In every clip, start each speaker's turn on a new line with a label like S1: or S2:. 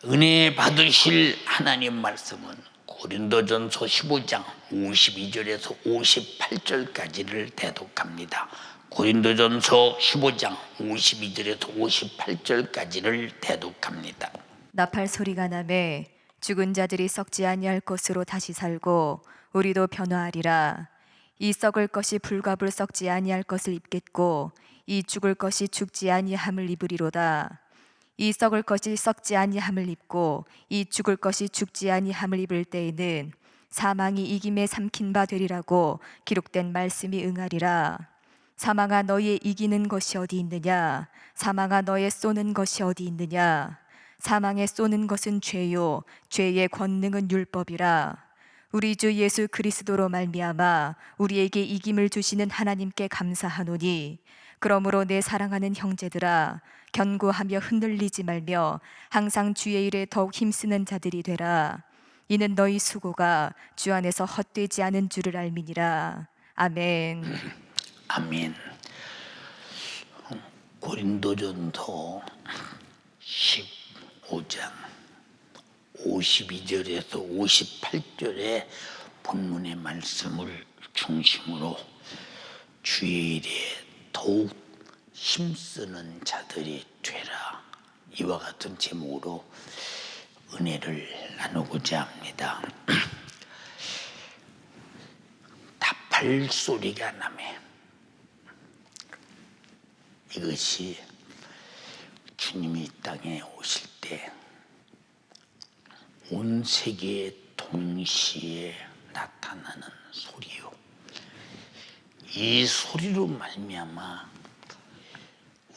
S1: 은혜 받으실 하나님 말씀은 고린도전서 15장 52절에서 58절까지를 대독합니다. 고린도전서 15장 52절에서 58절까지를 대독합니다.
S2: 나팔 소리가 나매 죽은 자들이 썩지 아니할 것으로 다시 살고 우리도 변화하리라. 이 썩을 것이 불과 썩지 아니할 것을 입겠고 이 죽을 것이 죽지 아니함을 입으리로다. 이 썩을 것이 썩지 아니함을 입고 이 죽을 것이 죽지 아니함을 입을 때에는 사망이 이김에 삼킨 바 되리라고 기록된 말씀이 응하리라. 사망아 너희의 이기는 것이 어디 있느냐? 사망아 너의 쏘는 것이 어디 있느냐? 사망에 쏘는 것은 죄요 죄의 권능은 율법이라. 우리 주 예수 그리스도로 말미암아 우리에게 이김을 주시는 하나님께 감사하노니 그러므로 내 사랑하는 형제들아 견고하며 흔들리지 말며 항상 주의 일에 더욱 힘쓰는 자들이 되라. 이는 너희 수고가 주 안에서 헛되지 않은 줄을 알미니라. 아멘.
S1: 아멘. 고린도전서 15장 52절에서 58절의 본문의 말씀을 중심으로 주의 일에 더욱 힘쓰는 자들이 되라, 이와 같은 제목으로 은혜를 나누고자 합니다. 나팔 소리가 나매, 이것이 주님이 이 땅에 오실 때 온 세계에 동시에 나타나는 소리요, 이 소리로 말미암아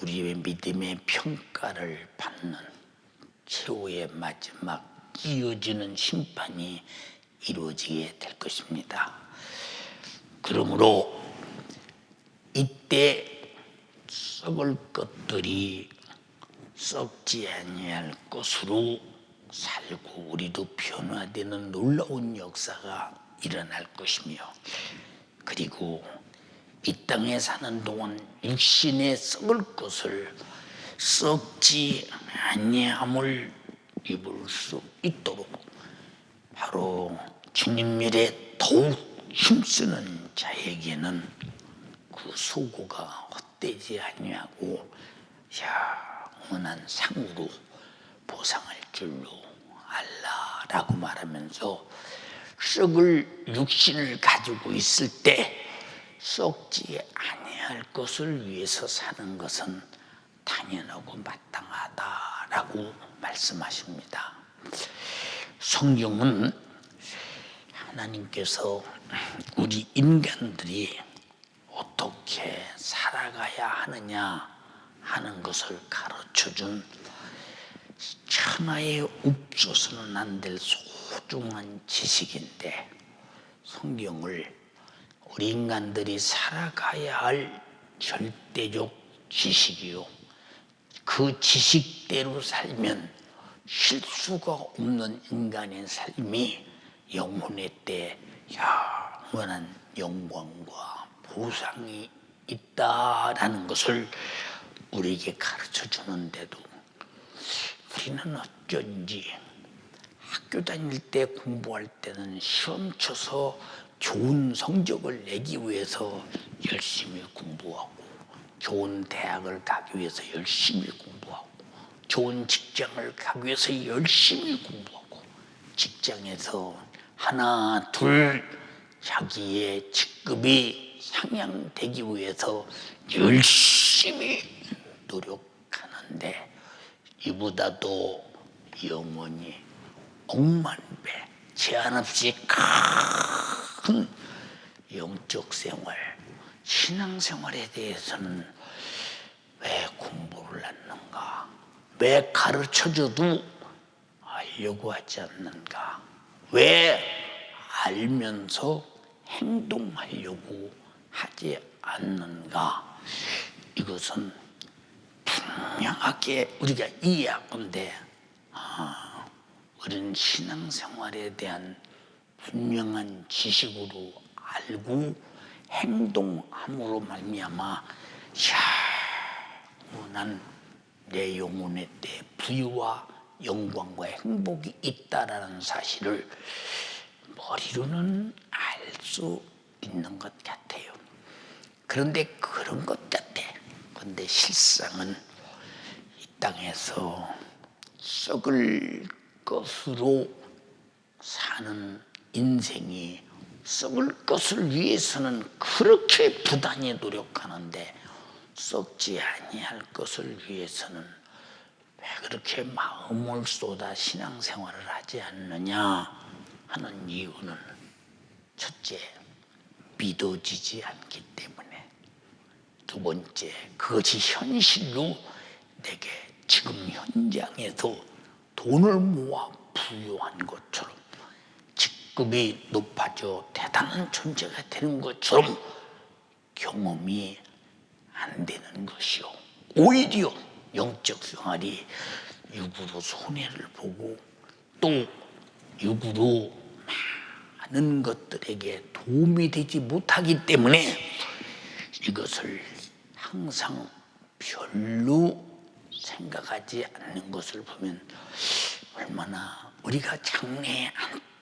S1: 우리의 믿음의 평가를 받는 최후의 마지막 이어지는 심판이 이루어지게 될 것입니다. 그러므로 이때 썩을 것들이 썩지 아니할 것으로 살고 우리도 변화되는 놀라운 역사가 일어날 것이며, 그리고 이 땅에 사는 동안 육신의 썩을 것을 썩지 아니함을 입을 수 있도록 바로 주님 일에 더욱 힘쓰는 자에게는 그 수고가 헛되지 아니하고 영원한 상으로 보상할 줄로 알라라고 말하면서, 썩을 육신을 가지고 있을 때 썩지 아니할 것을 위해서 사는 것은 당연하고 마땅하다라고 말씀하십니다. 성경은 하나님께서 우리 인간들이 어떻게 살아가야 하느냐 하는 것을 가르쳐준 천하에 없어서는 안 될 소중한 지식인데, 성경을 우리 인간들이 살아가야 할 절대적 지식이요, 그 지식대로 살면 실수가 없는 인간의 삶이 영혼의 때 영원한 영광과 보상이 있다라는 것을 우리에게 가르쳐 주는데도 우리는 어쩐지 학교 다닐 때 공부할 때는 시험 쳐서 좋은 성적을 내기 위해서 열심히 공부하고, 좋은 대학을 가기 위해서 열심히 공부하고, 좋은 직장을 가기 위해서 열심히 공부하고, 직장에서 하나 둘 자기의 직급이 상향되기 위해서 열심히 노력하는데, 이보다도 영원히 억만배 제한 없이 큰 영적 생활, 신앙생활에 대해서는 왜 공부를 했는가? 왜 가르쳐줘도 알려고 하지 않는가? 왜 알면서 행동하려고 하지 않는가? 이것은 분명하게 우리가 이해하건대 우리는 신앙생활에 대한 분명한 지식으로 알고 행동함으로 말미암아 영원한 내 영혼의 때 부유와 영광과 행복이 있다라는 사실을 머리로는 알 수 있는 것 같아요. 그런데 그런 것 같아. 그런데 실상은 이 땅에서 썩을 것으로 사는 인생이, 썩을 것을 위해서는 그렇게 부단히 노력하는데 썩지 아니할 것을 위해서는 왜 그렇게 마음을 쏟아 신앙생활을 하지 않느냐 하는 이유는 첫째, 믿어지지 않기 때문에, 두 번째, 그것이 현실로 내게 지금 현장에서 돈을 모아 부유한 것처럼, 직급이 높아져 대단한 존재가 되는 것처럼 경험이 안 되는 것이요, 오히려 영적 생활이 육으로 손해를 보고 또 육으로 많은 것들에게 도움이 되지 못하기 때문에 이것을 항상 별로 생각하지 않는 것을 보면 얼마나 우리가 장래에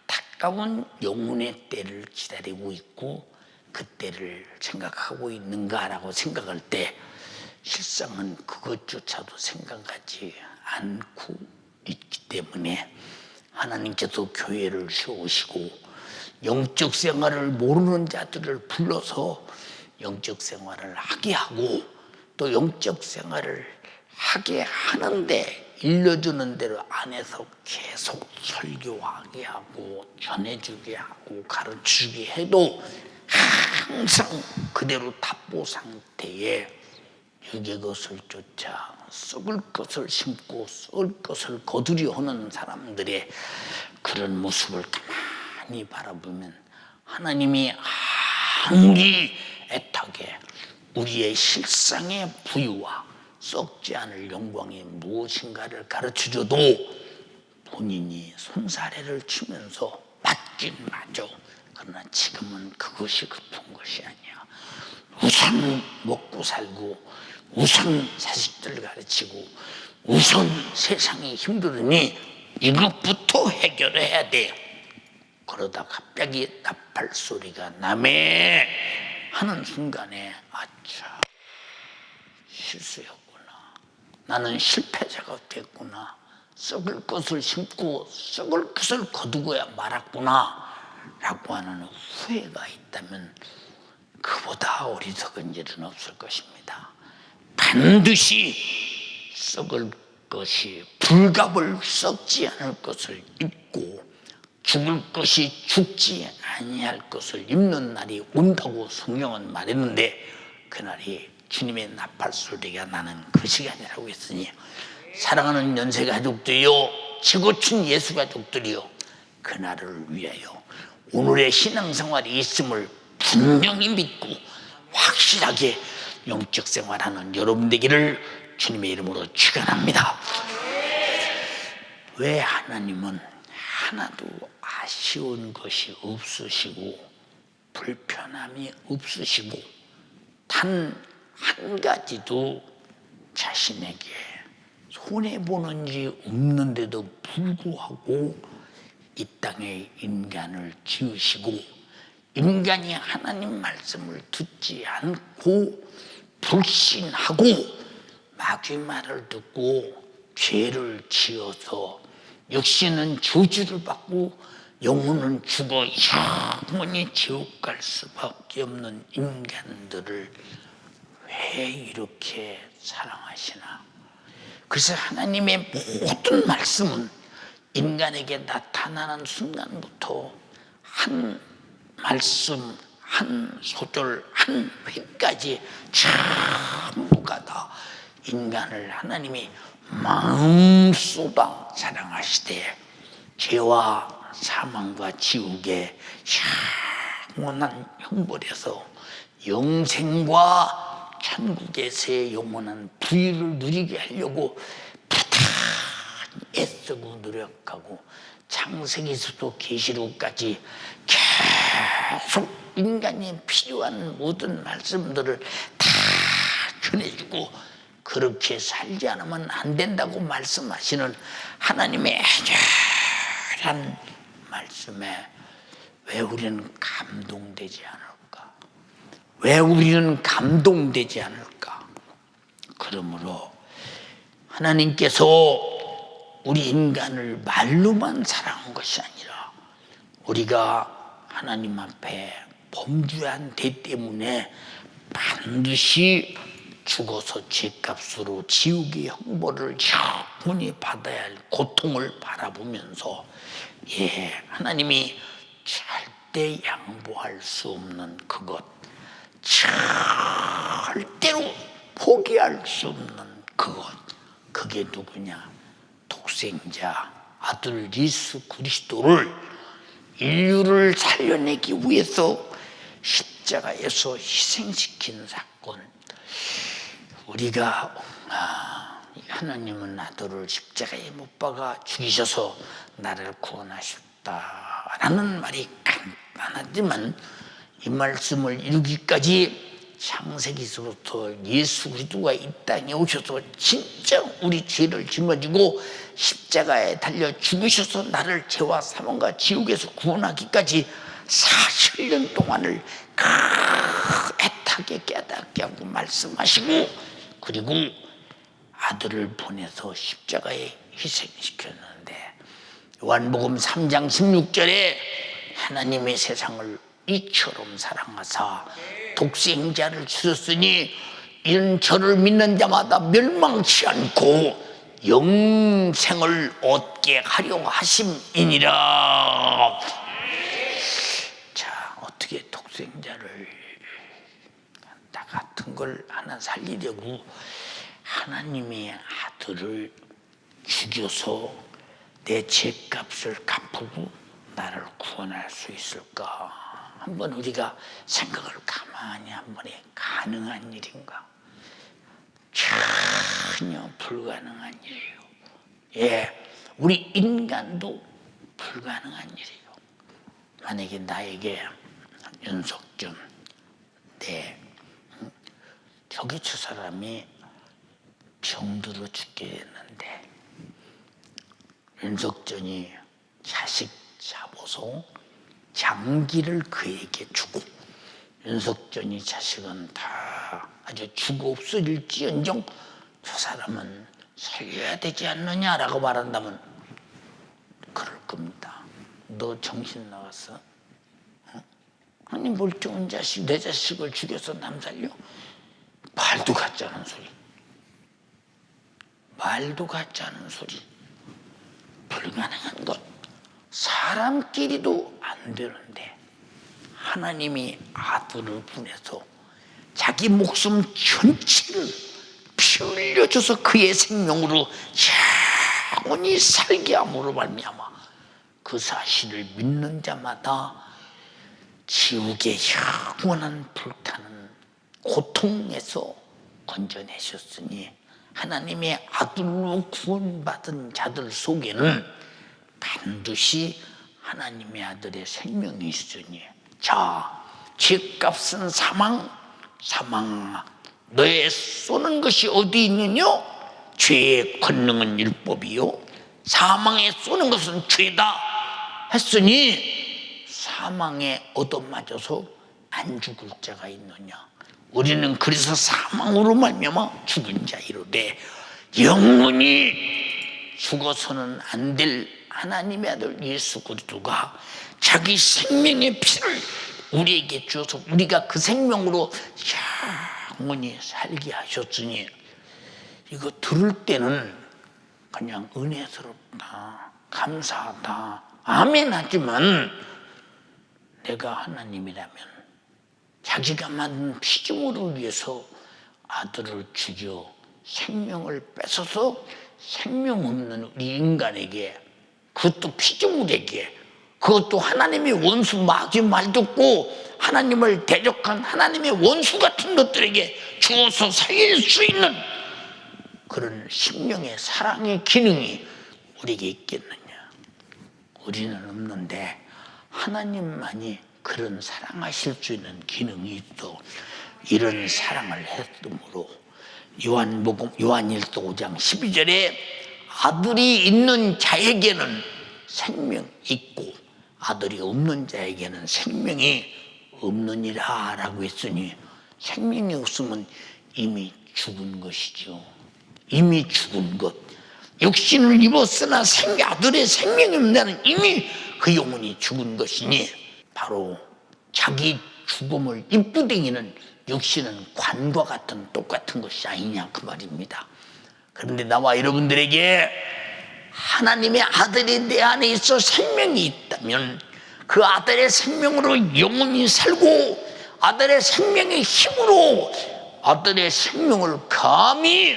S1: 안타까운 영혼의 때를 기다리고 있고 그 때를 생각하고 있는가라고 생각할 때 실상은 그것조차도 생각하지 않고 있기 때문에 하나님께서 교회를 세우시고 영적 생활을 모르는 자들을 불러서 영적 생활을 하게 하고 또 영적 생활을 하게 하는데 일러주는 대로 안에서 계속 설교하게 하고 전해주게 하고 가르치게 해도 항상 그대로 답보 상태에 육의 것을 쫓아 썩을 것을 심고 썩을 것을 거두려 하는 사람들의 그런 모습을 가만히 바라보면 하나님이 아무리 애타게 우리의 실상의 부유와 썩지 않을 영광이 무엇인가를 가르쳐줘도 본인이 손사래를 치면서 맞긴 맞아. 그러나 지금은 그것이 급한 것이 아니야. 우선 먹고 살고 우선 자식들 가르치고 우선 세상이 힘들으니 이것부터 해결해야 돼. 그러다 갑자기 나팔 소리가 나매 하는 순간에 아차, 실수였구나. 나는 실패자가 됐구나. 썩을 것을 심고 썩을 것을 거두고야 말았구나 라고 하는 후회가 있다면 그보다 어리석은 일은 없을 것입니다. 반드시 썩을 것이, 불갑을 썩지 않을 것을 입고 죽을 것이 죽지 아니할 것을 입는 날이 온다고 성경은 말했는데 그날이 주님의 나팔 소리가 나는 그 시간이라고 했으니 사랑하는 연세 가족들이요, 지고친 예수 가족들이요, 그날을 위하여 오늘의 신앙생활이 있음을 분명히 믿고 확실하게 영적 생활하는 여러분 되기를 주님의 이름으로 축원합니다. 왜 하나님은 하나도 아쉬운 것이 없으시고 불편함이 없으시고 단 한 가지도 자신에게 손해보는 일이 없는데도 불구하고 이 땅에 인간을 지으시고 인간이 하나님 말씀을 듣지 않고 불신하고 마귀 말을 듣고 죄를 지어서 역시는 저주를 받고 영혼은 죽어 영원히 지옥 갈 수밖에 없는 인간들을 왜 이렇게 사랑하시나? 그래서 하나님의 모든 말씀은 인간에게 나타나는 순간부터 한 말씀, 한 소절, 한 회까지 전부가 다 인간을 하나님이 마음쏟아 사랑하시되 죄와 사망과 지옥의 영원한 형벌에서 영생과 천국에서의 영원한 부유를 누리게 하려고 부단히 애쓰고 노력하고 창세기에서도 계시록까지 계속 인간이 필요한 모든 말씀들을 다 전해주고 그렇게 살지 않으면 안 된다고 말씀하시는 하나님의 애절한 말씀에 왜 우리는 감동되지 않을까? 왜 우리는 감동되지 않을까? 그러므로 하나님께서 우리 인간을 말로만 사랑한 것이 아니라 우리가 하나님 앞에 범죄한 데 때문에 반드시 죽어서 죄값으로 지옥의 형벌을 영원히 받아야 할 고통을 바라보면서 하나님이 절대 양보할 수 없는 그것, 절대로 포기할 수 없는 그것, 그게 누구냐? 독생자 아들 예수 그리스도를 인류를 살려내기 위해서 십자가에서 희생시킨 사건. 우리가 하나님은 아들을 십자가에 못 박아 죽이셔서 나를 구원하셨다라는 말이 간단하지만 이 말씀을 이루기까지 창세기서부터 예수 그리스도가 이 땅에 오셔서 진짜 우리 죄를 짊어지고 십자가에 달려 죽으셔서 나를 죄와 사망과 지옥에서 구원하기까지 40년 동안을 애타게 깨닫게 하고 말씀하시고, 그리고 아들을 보내서 십자가에 희생시켰는데, 요한복음 3장 16절에 하나님의 세상을 이처럼 사랑하사 독생자를 주셨으니 이는 저를 믿는 자마다 멸망치 않고 영생을 얻게 하려 하심이니라. 자, 어떻게 독생자를 나 같은 걸 하나 살리려고 하나님의 아들을 죽여서 내 죄값을 갚고 나를 구원할 수 있을까? 한번 우리가 생각을 가만히 한번 해. 가능한 일인가? 전혀 불가능한 일이에요. 우리 인간도 불가능한 일이에요. 만약에 나에게 윤석준, 저기 저 사람이 병들어 죽게 됐는데 윤석준이 자식 잡아서 장기를 그에게 주고 윤석준이 자식은 다 아주 죽어 없어질지언정 저 사람은 살려야 되지 않느냐라고 말한다면 그럴 겁니다. 너 정신 나갔어? 아니 멀쩡한 자식, 내 자식을 죽여서 남 살려? 말도 같지 않은 소리. 말도 같지 않은 소리. 불가능한 것. 사람끼리도 안 되는데 하나님이 아들을 보내서 자기 목숨 전체를 피 흘려줘서 그의 생명으로 영원히 살게 함으로 말미암아 그 사실을 믿는 자마다 지옥의 영원한 불타는 고통에서 건져내셨으니 하나님의 아들로 구원받은 자들 속에는 반드시 하나님의 아들의 생명이 있으니, 자, 죄값은 사망, 사망아 너의 쏘는 것이 어디 있느냐? 죄의 권능은 율법이요 사망에 쏘는 것은 죄다 했으니 사망에 얻어맞아서 안 죽을 자가 있느냐? 우리는 그래서 사망으로 말미암아 죽은 자이로되 영원히 죽어서는 안 될 하나님의 아들 예수 그리스도가 자기 생명의 피를 우리에게 주어서 우리가 그 생명으로 영원히 살게 하셨으니, 이거 들을 때는 그냥 은혜스럽다, 감사하다, 아멘 하지만 내가 하나님이라면 자기가 만든 피조물을 위해서 아들을 죽여 생명을 뺏어서 생명 없는 우리 인간에게, 그것도 피조물에게, 그것도 하나님의 원수 마귀 말 듣고 하나님을 대적한 하나님의 원수 같은 것들에게 주어서 살릴 수 있는 그런 심령의 사랑의 기능이 우리에게 있겠느냐? 우리는 없는데 하나님만이 그런 사랑하실 수 있는 기능이 있어 이런 사랑을 했으므로 요한복음 요한일서 5장 12절에 아들이 있는 자에게는 생명이 있고 아들이 없는 자에게는 생명이 없느니라 라고 했으니 생명이 없으면 이미 죽은 것이죠. 이미 죽은 것. 육신을 입었으나 아들의 생명이 없는 이미 그 영혼이 죽은 것이니 바로 자기 죽음을 입부댕이는 육신은 관과 같은 똑같은 것이 아니냐 그 말입니다. 그런데 나와 여러분들에게 하나님의 아들이 내 안에 있어 생명이 있다면 그 아들의 생명으로 영원히 살고 아들의 생명의 힘으로 아들의 생명을 감히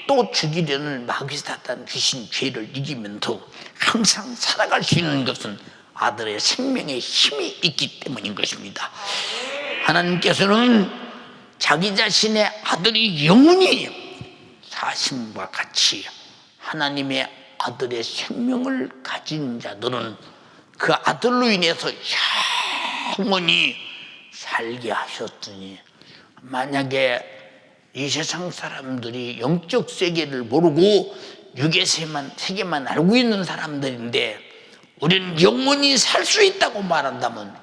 S1: 또 죽이려는 마귀 사탄 귀신 죄를 이기면서 항상 살아갈 수 있는 것은 아들의 생명의 힘이 있기 때문인 것입니다. 하나님께서는 자기 자신의 아들이 영원히 사심과 같이 하나님의 아들의 생명을 가진 자들은 그 아들로 인해서 영원히 살게 하셨으니 만약에 이 세상 사람들이 영적 세계를 모르고 육의 세계만 알고 있는 사람들인데 우리는 영원히 살 수 있다고 말한다면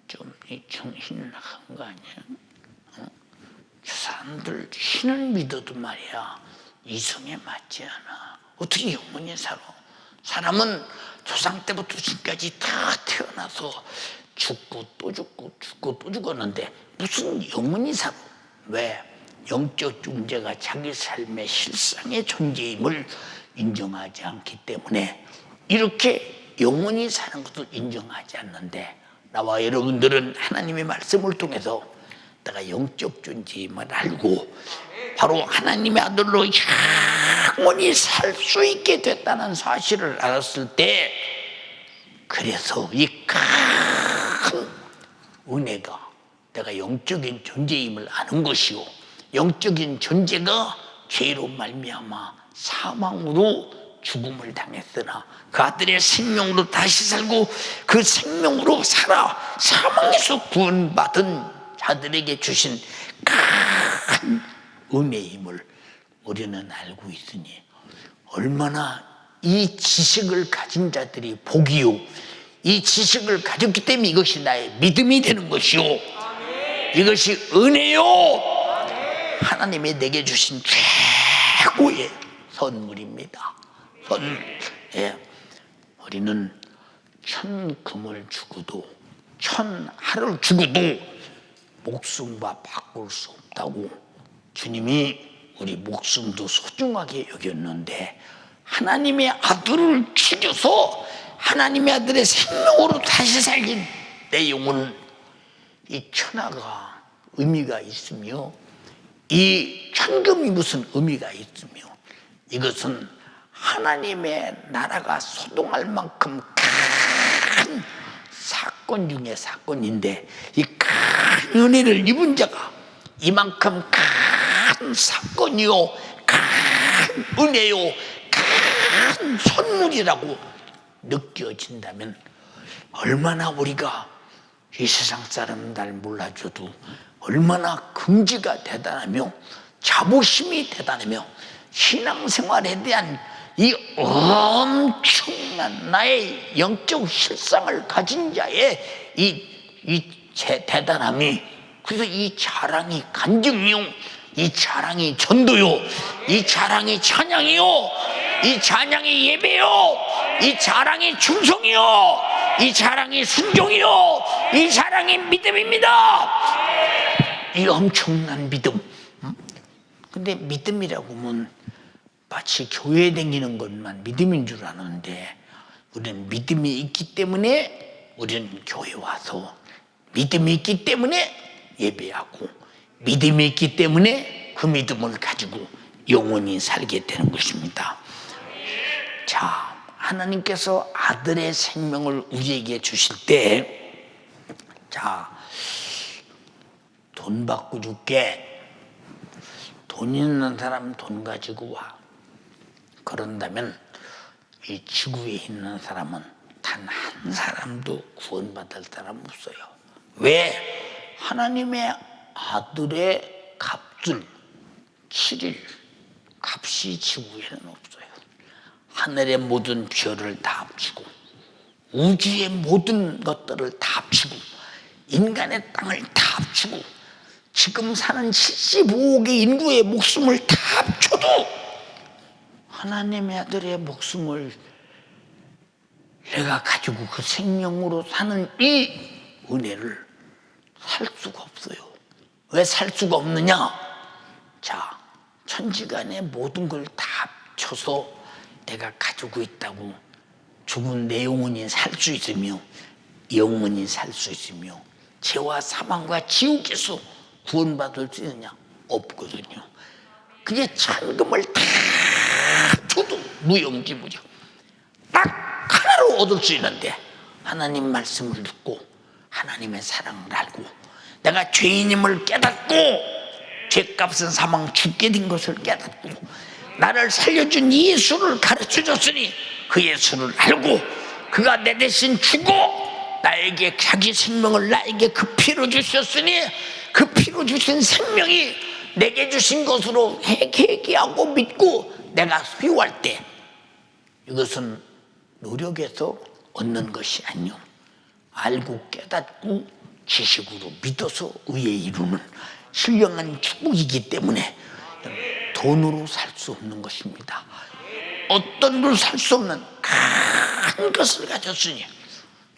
S1: 좀 정신 나간 거 아니야? 저 사람들 신을 믿어도 말이야 이성에 맞지 않아. 어떻게 영원히 살아? 사람은 조상 때부터 지금까지 다 태어나서 죽고 또 죽고 죽고 또 죽었는데 무슨 영원히 살아? 왜? 영적 존재가 자기 삶의 실상의 존재임을 인정하지 않기 때문에 이렇게 영원히 사는 것을 인정하지 않는데 나와 여러분들은 하나님의 말씀을 통해서 내가 영적 존재임을 알고 바로 하나님의 아들로 영원히 살 수 있게 됐다는 사실을 알았을 때 그래서 이 큰 은혜가 내가 영적인 존재임을 아는 것이요 영적인 존재가 죄로 말미암아 사망으로 죽음을 당했으나 그 아들의 생명으로 다시 살고 그 생명으로 살아 사망에서 구원받은 자들에게 주신 큰 은혜임을 우리는 알고 있으니 얼마나 이 지식을 가진 자들이 복이요 이 지식을 가졌기 때문에 이것이 나의 믿음이 되는 것이요 이것이 은혜요 하나님이 내게 주신 최고의 선물입니다. 예. 우리는 천금을 주고도 천하를 주고도 목숨과 바꿀 수 없다고 주님이 우리 목숨도 소중하게 여겼는데 하나님의 아들을 죽여서 하나님의 아들의 생명으로 다시 살린 내 영혼은 이 천하가 의미가 있으며 이 천금이 무슨 의미가 있으며 이것은 하나님의 나라가 소동할 만큼 큰 사건 중에 사건인데 이 큰 은혜를 입은 자가 이만큼 큰 사건이요 큰 은혜요 큰 선물이라고 느껴진다면 얼마나 우리가 이 세상 사람 날 몰라줘도 얼마나 긍지가 대단하며 자부심이 대단하며 신앙생활에 대한 이 엄청난 나의 영적 실상을 가진 자의 이 대단함이 그래서 이 자랑이 간증이요 이 자랑이 전도요 이 자랑이 찬양이요 이 찬양이 예배요 이 자랑이 충성이요 이 자랑이 순종이요 이 자랑이 믿음입니다. 이 엄청난 믿음. 근데 믿음이라고 하면 마치 교회에 다니는 것만 믿음인 줄 아는데 우리는 믿음이 있기 때문에 우리는 교회 와서 믿음이 있기 때문에 예배하고 믿음이 있기 때문에 그 믿음을 가지고 영원히 살게 되는 것입니다. 자, 하나님께서 아들의 생명을 우리에게 주실 때 자, 돈 받고 줄게. 돈 있는 사람 돈 가지고 와. 그런다면 이 지구에 있는 사람은 단 한 사람도 구원받을 사람 없어요. 왜? 하나님의 아들의 값을 7일 값이 지구에는 없어요. 하늘의 모든 별을 다 합치고 우주의 모든 것들을 다 합치고 인간의 땅을 다 합치고 지금 사는 75억의 인구의 목숨을 다 합쳐도 하나님의 아들의 목숨을 내가 가지고 그 생명으로 사는 이 은혜를 살 수가 없어요. 왜 살 수가 없느냐? 자, 천지간의 모든 걸 다 합쳐서 내가 가지고 있다고 죽은 내 영혼이 살 수 있으며 영혼이 살 수 있으며 죄와 사망과 지옥에서 구원받을 수 있느냐? 없거든요. 그게 천금을 다 줘도 무용지물이요. 딱 하나로 얻을 수 있는데 하나님 말씀을 듣고 하나님의 사랑을 알고 내가 죄인임을 깨닫고 죄값은 사망 죽게 된 것을 깨닫고 나를 살려준 예수를 가르쳐줬으니 그 예수를 알고 그가 내 대신 죽어 나에게 자기 생명을 나에게 그 피로 주셨으니 그 피로 주신 생명이 내게 주신 것으로 회개하고 믿고 내가 소유할 때 이것은 노력해서 얻는 것이 아니요 알고 깨닫고 지식으로 믿어서 의에 이루는 신령한 축복이기 때문에 돈으로 살 수 없는 것입니다. 어떤 걸 살 수 없는 큰 것을 가졌으니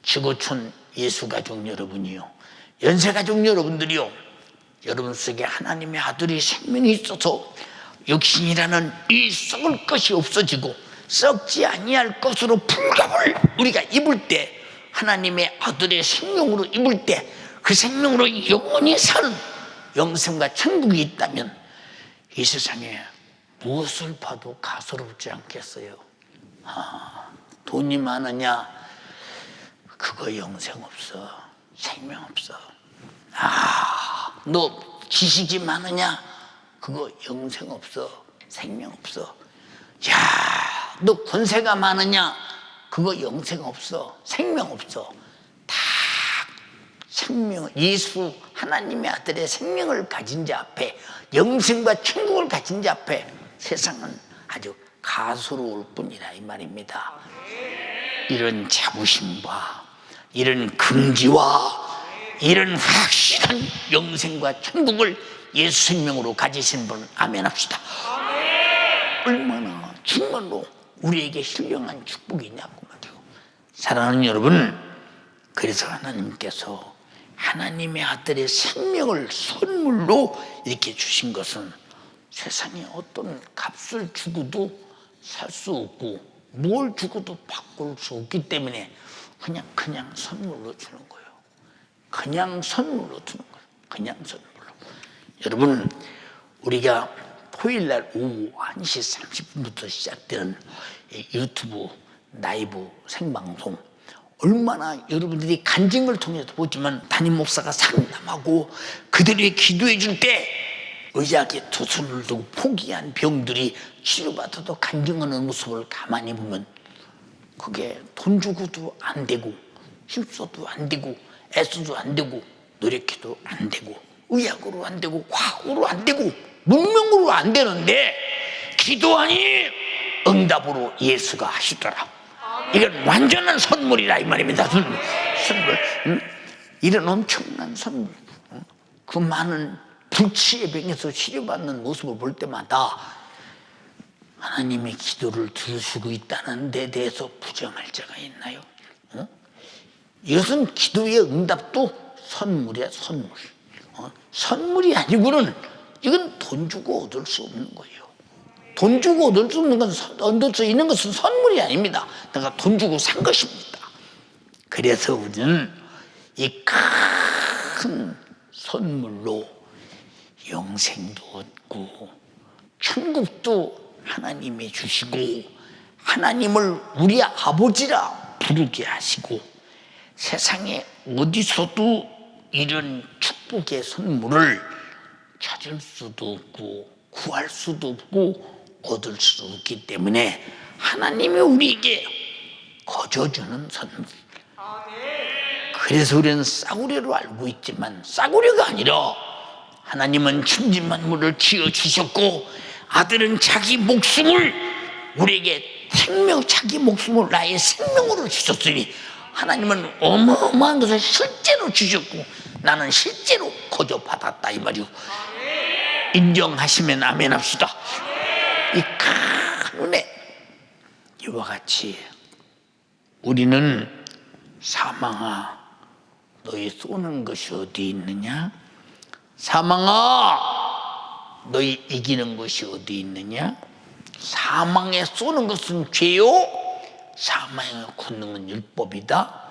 S1: 지구촌 예수가족 여러분이요 연세가족 여러분들이요 여러분 속에 하나님의 아들이 생명이 있어서 육신이라는 이 썩을 것이 없어지고 썩지 아니할 것으로 불갑을 우리가 입을 때 하나님의 아들의 생명으로 입을 때 그 생명으로 영원히 사는 영생과 천국이 있다면 이 세상에 무엇을 봐도 가소롭지 않겠어요? 돈이 많으냐? 그거 영생 없어. 생명 없어. 너 지식이 많으냐? 그거 영생 없어. 생명 없어. 야, 너 권세가 많으냐? 그거 영생 없어. 생명 없어. 다 생명, 예수 하나님의 아들의 생명을 가진 자 앞에 영생과 천국을 가진 자 앞에 세상은 아주 가소로울 뿐이라 이 말입니다. 이런 자부심과 이런 긍지와 이런 확실한 영생과 천국을 예수 생명으로 가지신 분 아멘 합시다. 얼마나 정말로 우리에게 신령한 축복이냐고 말이요. 사랑하는 여러분, 그래서 하나님께서 하나님의 아들의 생명을 선물로 이렇게 주신 것은 세상에 어떤 값을 주고도 살 수 없고 뭘 주고도 바꿀 수 없기 때문에 그냥 선물로 주는 거예요. 그냥 선물로 주는 거예요. 그냥 선물로. 여러분, 우리가 토요일날 오후 1시 30분부터 시작되는 유튜브 라이브 생방송 얼마나 여러분들이 간증을 통해서 보지만 담임 목사가 상담하고 그들이 기도해 줄 때 의학에 두 손을 두고 포기한 병들이 치료받아도 간증하는 모습을 가만히 보면 그게 돈 주고도 안 되고 힘써도 안 되고 애써도 안 되고 노력해도 안 되고 의학으로 안 되고 과학으로 안 되고 문명으로 안 되는데 기도하니 응답으로 예수가 하시더라. 이건 완전한 선물이라 이 말입니다. 선물. 이런 엄청난 선물. 그 많은 불치의 병에서 치료받는 모습을 볼 때마다 하나님의 기도를 들으시고 있다는 데 대해서 부정할 자가 있나요? 이것은 기도의 응답도 선물이야, 선물. 선물이 아니고는 이건 돈 주고 얻을 수 없는 거예요. 돈 주고 얻을 수 없는 건, 얻을 수 있는 것은 선물이 아닙니다. 내가 돈 주고 산 것입니다. 그래서 우리는 이 큰 선물로 영생도 얻고 천국도 하나님이 주시고 하나님을 우리 아버지라 부르게 하시고 세상에 어디서도 이런 축복의 선물을 찾을 수도 없고 구할 수도 없고 얻을 수도 없기 때문에 하나님이 우리에게 거저주는 선물. 그래서 우리는 싸구려로 알고 있지만 싸구려가 아니라 하나님은 천지만물을 지어주셨고 아들은 자기 목숨을 우리에게 자기 목숨을 나의 생명으로 주셨으니 하나님은 어마어마한 것을 실제로 주셨고 나는 실제로 거저받았다 이 말이오. 인정하시면 아멘 합시다. 이 큰 은혜, 이와 같이 우리는 사망아 너희 쏘는 것이 어디 있느냐? 사망아 너희 이기는 것이 어디 있느냐? 사망에 쏘는 것은 죄요, 사망의 권능은 율법이다.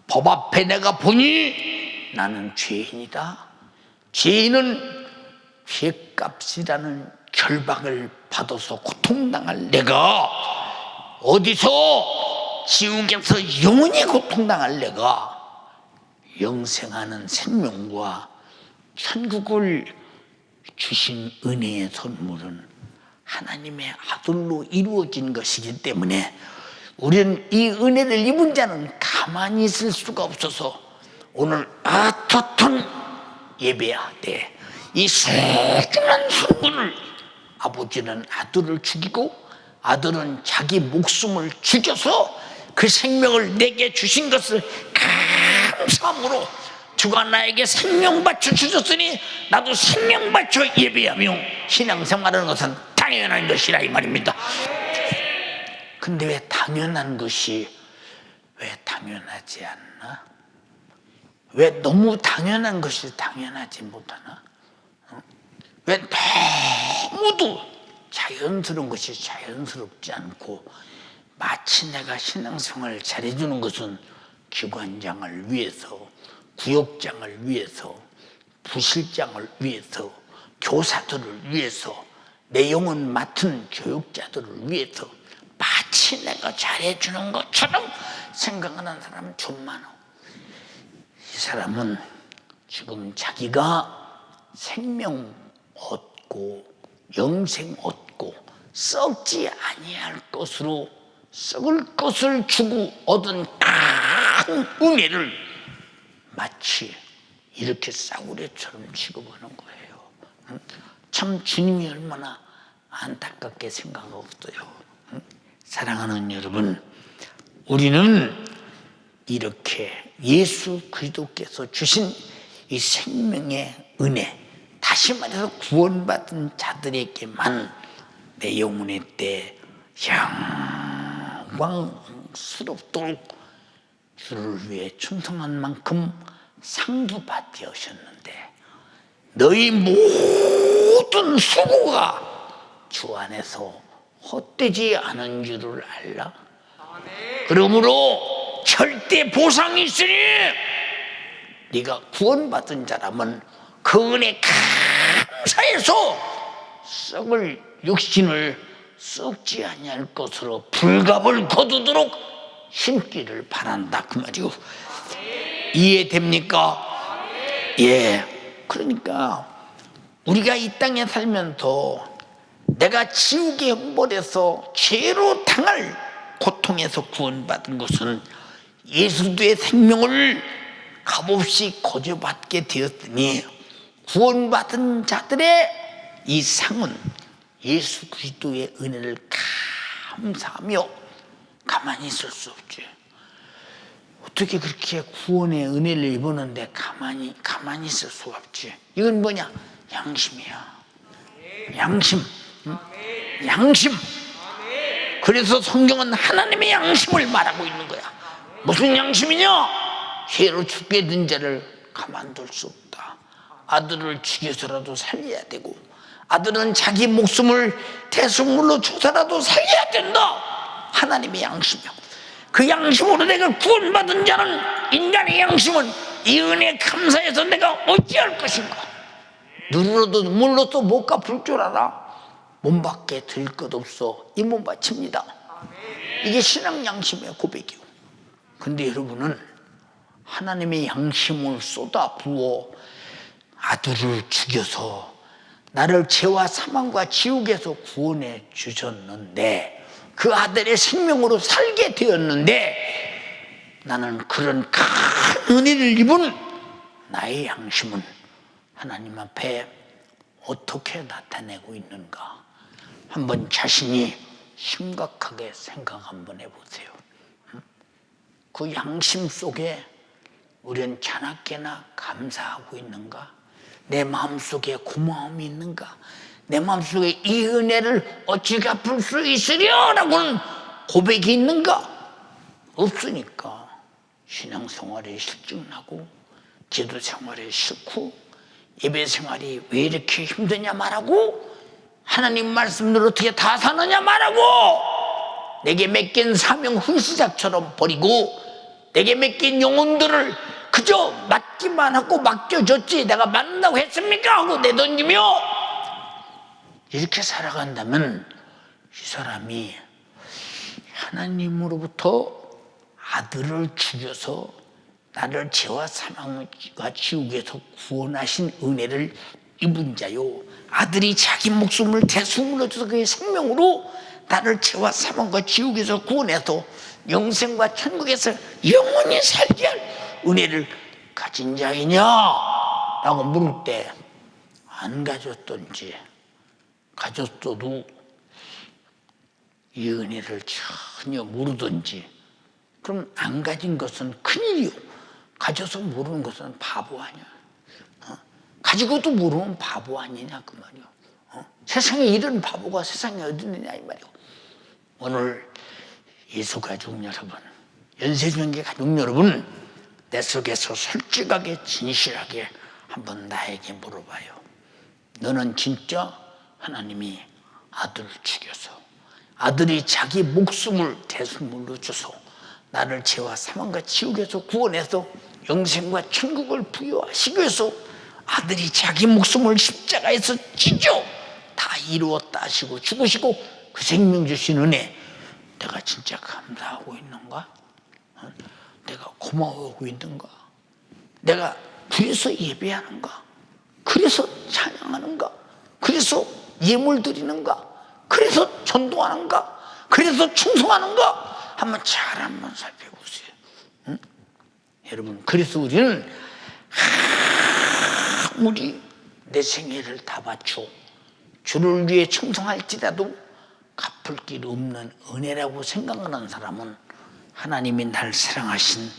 S1: 법 앞에 내가 보니 나는 죄인이다. 죄인은 죄값이라는 결박을 받아서 고통당할 내가 어디서 지옥에서 영원히 고통당할 내가 영생하는 생명과 천국을 주신 은혜의 선물은 하나님의 아들로 이루어진 것이기 때문에 우리는 이 은혜를 입은 자는 가만히 있을 수가 없어서 오늘 아토톤 예배하되 이 소중한 선물을 아버지는 아들을 죽이고 아들은 자기 목숨을 죽여서 그 생명을 내게 주신 것을 감사함으로 주가 나에게 생명 바쳐 주셨으니 나도 생명 바쳐 예배하며 신앙생활하는 것은 당연한 것이라 이 말입니다. 근데 왜 당연한 것이 왜 당연하지 않나? 왜 너무 당연한 것이 당연하지 못하나? 왜 너무도 자연스러운 것이 자연스럽지 않고 마치 내가 신앙생활을 잘해주는 것은 기관장을 위해서, 구역장을 위해서, 부실장을 위해서, 교사들을 위해서, 내용은 맡은 교육자들을 위해서 마치 내가 잘해주는 것처럼 생각하는 사람은 좀 많아. 이 사람은 지금 자기가 생명 얻고 영생 얻고 썩지 아니할 것으로 썩을 것을 주고 얻은 큰 은혜를 마치 이렇게 싸구려처럼 취급하는 거예요. 참 주님이 얼마나 안타깝게 생각없어요. 사랑하는 여러분, 우리는 이렇게 예수 그리스도께서 주신 이 생명의 은혜, 다시 말해서 구원받은 자들에게만 내 영혼의 때 영광스럽도록 주를 위해 충성한 만큼 상도 받게 하셨는데 너희 모든 수고가 주 안에서 헛되지 않은 줄을 알라. 그러므로 절대 보상이 있으니 네가 구원받은 자라면 그 은혜 감사해서 썩을 육신을 썩지 아니할 것으로 불갑을 거두도록 심기를 바란다 그 말이오. 이해됩니까? 예. 그러니까 우리가 이 땅에 살면서 내가 지옥의 형벌에서 죄로 당할 고통에서 구원받은 것은 예수의 생명을 값없이 거저받게 되었으니 구원받은 자들의 이 상은 예수 그리스도의 은혜를 감사하며 가만히 있을 수 없지. 어떻게 그렇게 구원의 은혜를 입었는데 가만히 있을 수가 없지. 이건 뭐냐? 양심이야. 양심. 응? 양심. 그래서 성경은 하나님의 양심을 말하고 있는 거야. 무슨 양심이냐? 죄로 죽게 된 자를 가만둘 수 없다. 아들을 죽여서라도 살려야 되고 아들은 자기 목숨을 대속물로 줘서라도 살려야 된다. 하나님의 양심이요. 그 양심으로 내가 구원받은 자는 인간의 양심은 이 은혜 감사해서 내가 어찌할 것인가. 누르러도 물러도 못 갚을 줄 알아. 몸밖에 들 것 없어 이 몸 바칩니다. 이게 신앙 양심의 고백이요. 근데 여러분은 하나님의 양심을 쏟아 부어 아들을 죽여서 나를 죄와 사망과 지옥에서 구원해 주셨는데 그 아들의 생명으로 살게 되었는데 나는 그런 큰 은혜를 입은 나의 양심은 하나님 앞에 어떻게 나타내고 있는가 한번 자신이 심각하게 생각 한번 해보세요. 그 양심 속에 우리는 자나깨나 감사하고 있는가? 내 마음속에 고마움이 있는가? 내 마음속에 이 은혜를 어찌 갚을 수 있으려라고는 고백이 있는가? 없으니까 신앙생활에 실증나고 기도생활에 싫고 예배생활이 왜 이렇게 힘드냐 말하고 하나님 말씀을 어떻게 다 사느냐 말하고 내게 맡긴 사명 훈시작처럼 버리고 내게 맡긴 영혼들을 그저 맡기만 하고 맡겨줬지 내가 맡는다고 했습니까? 하고 내던지며 이렇게 살아간다면 이 사람이 하나님으로부터 아들을 죽여서 나를 죄와 사망과 지옥에서 구원하신 은혜를 입은 자요 아들이 자기 목숨을 대속물로 줘서 그의 생명으로 나를 죄와 사망과 지옥에서 구원해서 영생과 천국에서 영원히 살게 할 은혜를 가진 자이냐? 라고 물을 때 안 가졌던지 가졌어도 이 은혜를 전혀 모르든지 그럼 안 가진 것은 큰일이요 가져서 모르는 것은 바보 아니야. 가지고도 모르면 바보 아니냐 그 말이야. 세상에 이런 바보가 세상에 어디 있느냐 이 말이야. 오늘 예수 가족 여러분, 연세정계 가족 여러분, 내 속에서 솔직하게 진실하게 한번 나에게 물어봐요. 너는 진짜 하나님이 아들을 죽여서 아들이 자기 목숨을 대속물로 줘서 나를 죄와 사망과 지옥에서 구원해서 영생과 천국을 부여하시기 위해서 아들이 자기 목숨을 십자가에서 찢어 다 이루었다 하시고 죽으시고 그 생명 주신 은혜 내가 진짜 감사하고 있는가? 내가 고마워하고 있는가? 내가 그래서 예배하는가? 그래서 찬양하는가? 그래서 예물 드리는가? 그래서 전도하는가? 그래서 충성하는가? 한번 살펴보세요. 응? 여러분, 그래서 우리는 아무리 내 생애를 다 바쳐 주를 위해 충성할지라도 갚을 길 없는 은혜라고 생각하는 사람은 하나님이 날 사랑하신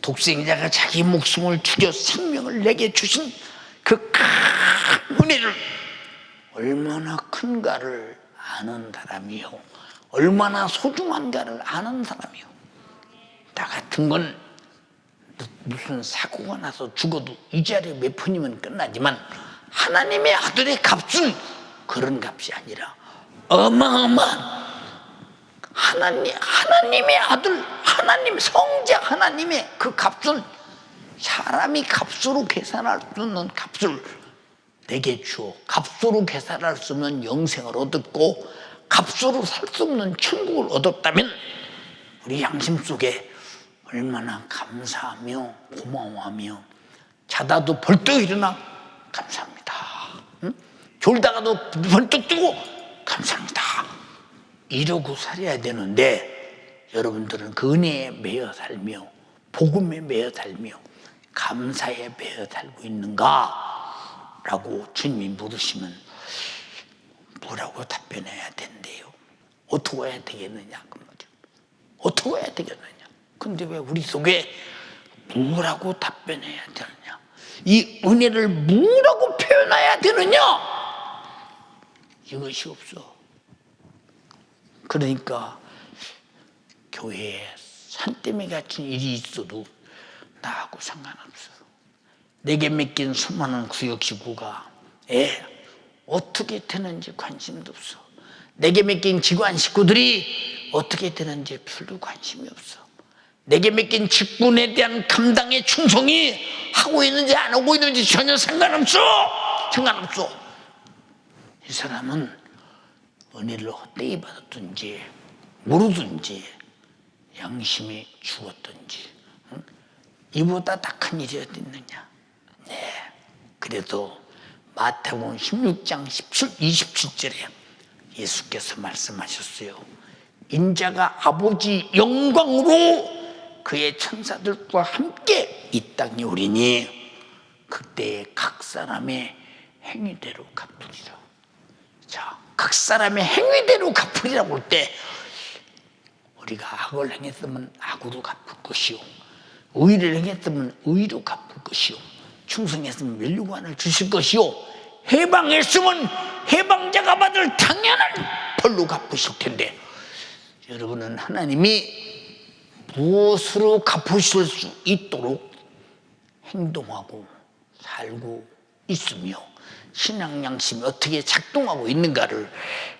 S1: 독생자가 자기 목숨을 죽여 생명을 내게 주신 그 큰 은혜를 얼마나 큰가를 아는 사람이요 얼마나 소중한가를 아는 사람이요 나 같은 건 무슨 사고가 나서 죽어도 이 자리에 몇 푼이면 끝나지만 하나님의 아들의 값은 그런 값이 아니라 어마어마한 하나님의 아들 하나님 성자 하나님의 그 값은 사람이 값으로 계산할 수 없는 값을 내게 주어 값으로 계산할 수 없는 영생을 얻었고 값으로 살 수 없는 천국을 얻었다면 우리 양심 속에 얼마나 감사하며 고마워하며 자다도 벌떡 일어나 감사합니다. 응? 졸다가도 벌떡 뜨고 감사합니다. 이러고 살아야 되는데 여러분들은 그 은혜에 매여 살며 복음에 매여 살며 감사에 매여 살고 있는가? 라고 주님이 물으시면 뭐라고 답변해야 된대요? 어떻게 해야 되겠느냐? 그 말이요. 어떻게 해야 되겠느냐? 근데 왜 우리 속에 뭐라고 답변해야 되느냐? 이 은혜를 뭐라고 표현해야 되느냐? 이것이 없어. 그러니까 교회에 산더미 같은 일이 있어도 나하고 상관없어. 내게 맡긴 수많은 구역식구가 어떻게 되는지 관심도 없어. 내게 맡긴 직관 식구들이 어떻게 되는지 별로 관심이 없어. 내게 맡긴 직분에 대한 감당의 충성이 하고 있는지 안 하고 있는지 전혀 상관없어. 상관없어. 이 사람은 은혜를 헛되이 받았든지 모르든지 양심이 죽었든지 이보다 더 큰 일이 어디 있느냐. 네. 그래도 마태복음 16장 27절에 예수께서 말씀하셨어요. 인자가 아버지 영광으로 그의 천사들과 함께 이 땅에 오리니 그때에 각 사람의 행위대로 갚으리라. 자, 각 사람의 행위대로 갚으리라고 할 때 우리가 악을 행했으면 악으로 갚을 것이요, 의를 행했으면 의로 갚을 것이요, 충성했으면 면류관을 주실 것이요, 해방했으면 해방자가 받을 당연한 벌로 갚으실 텐데, 여러분은 하나님이 무엇으로 갚으실 수 있도록 행동하고 살고 있으며 신앙 양심이 어떻게 작동하고 있는가를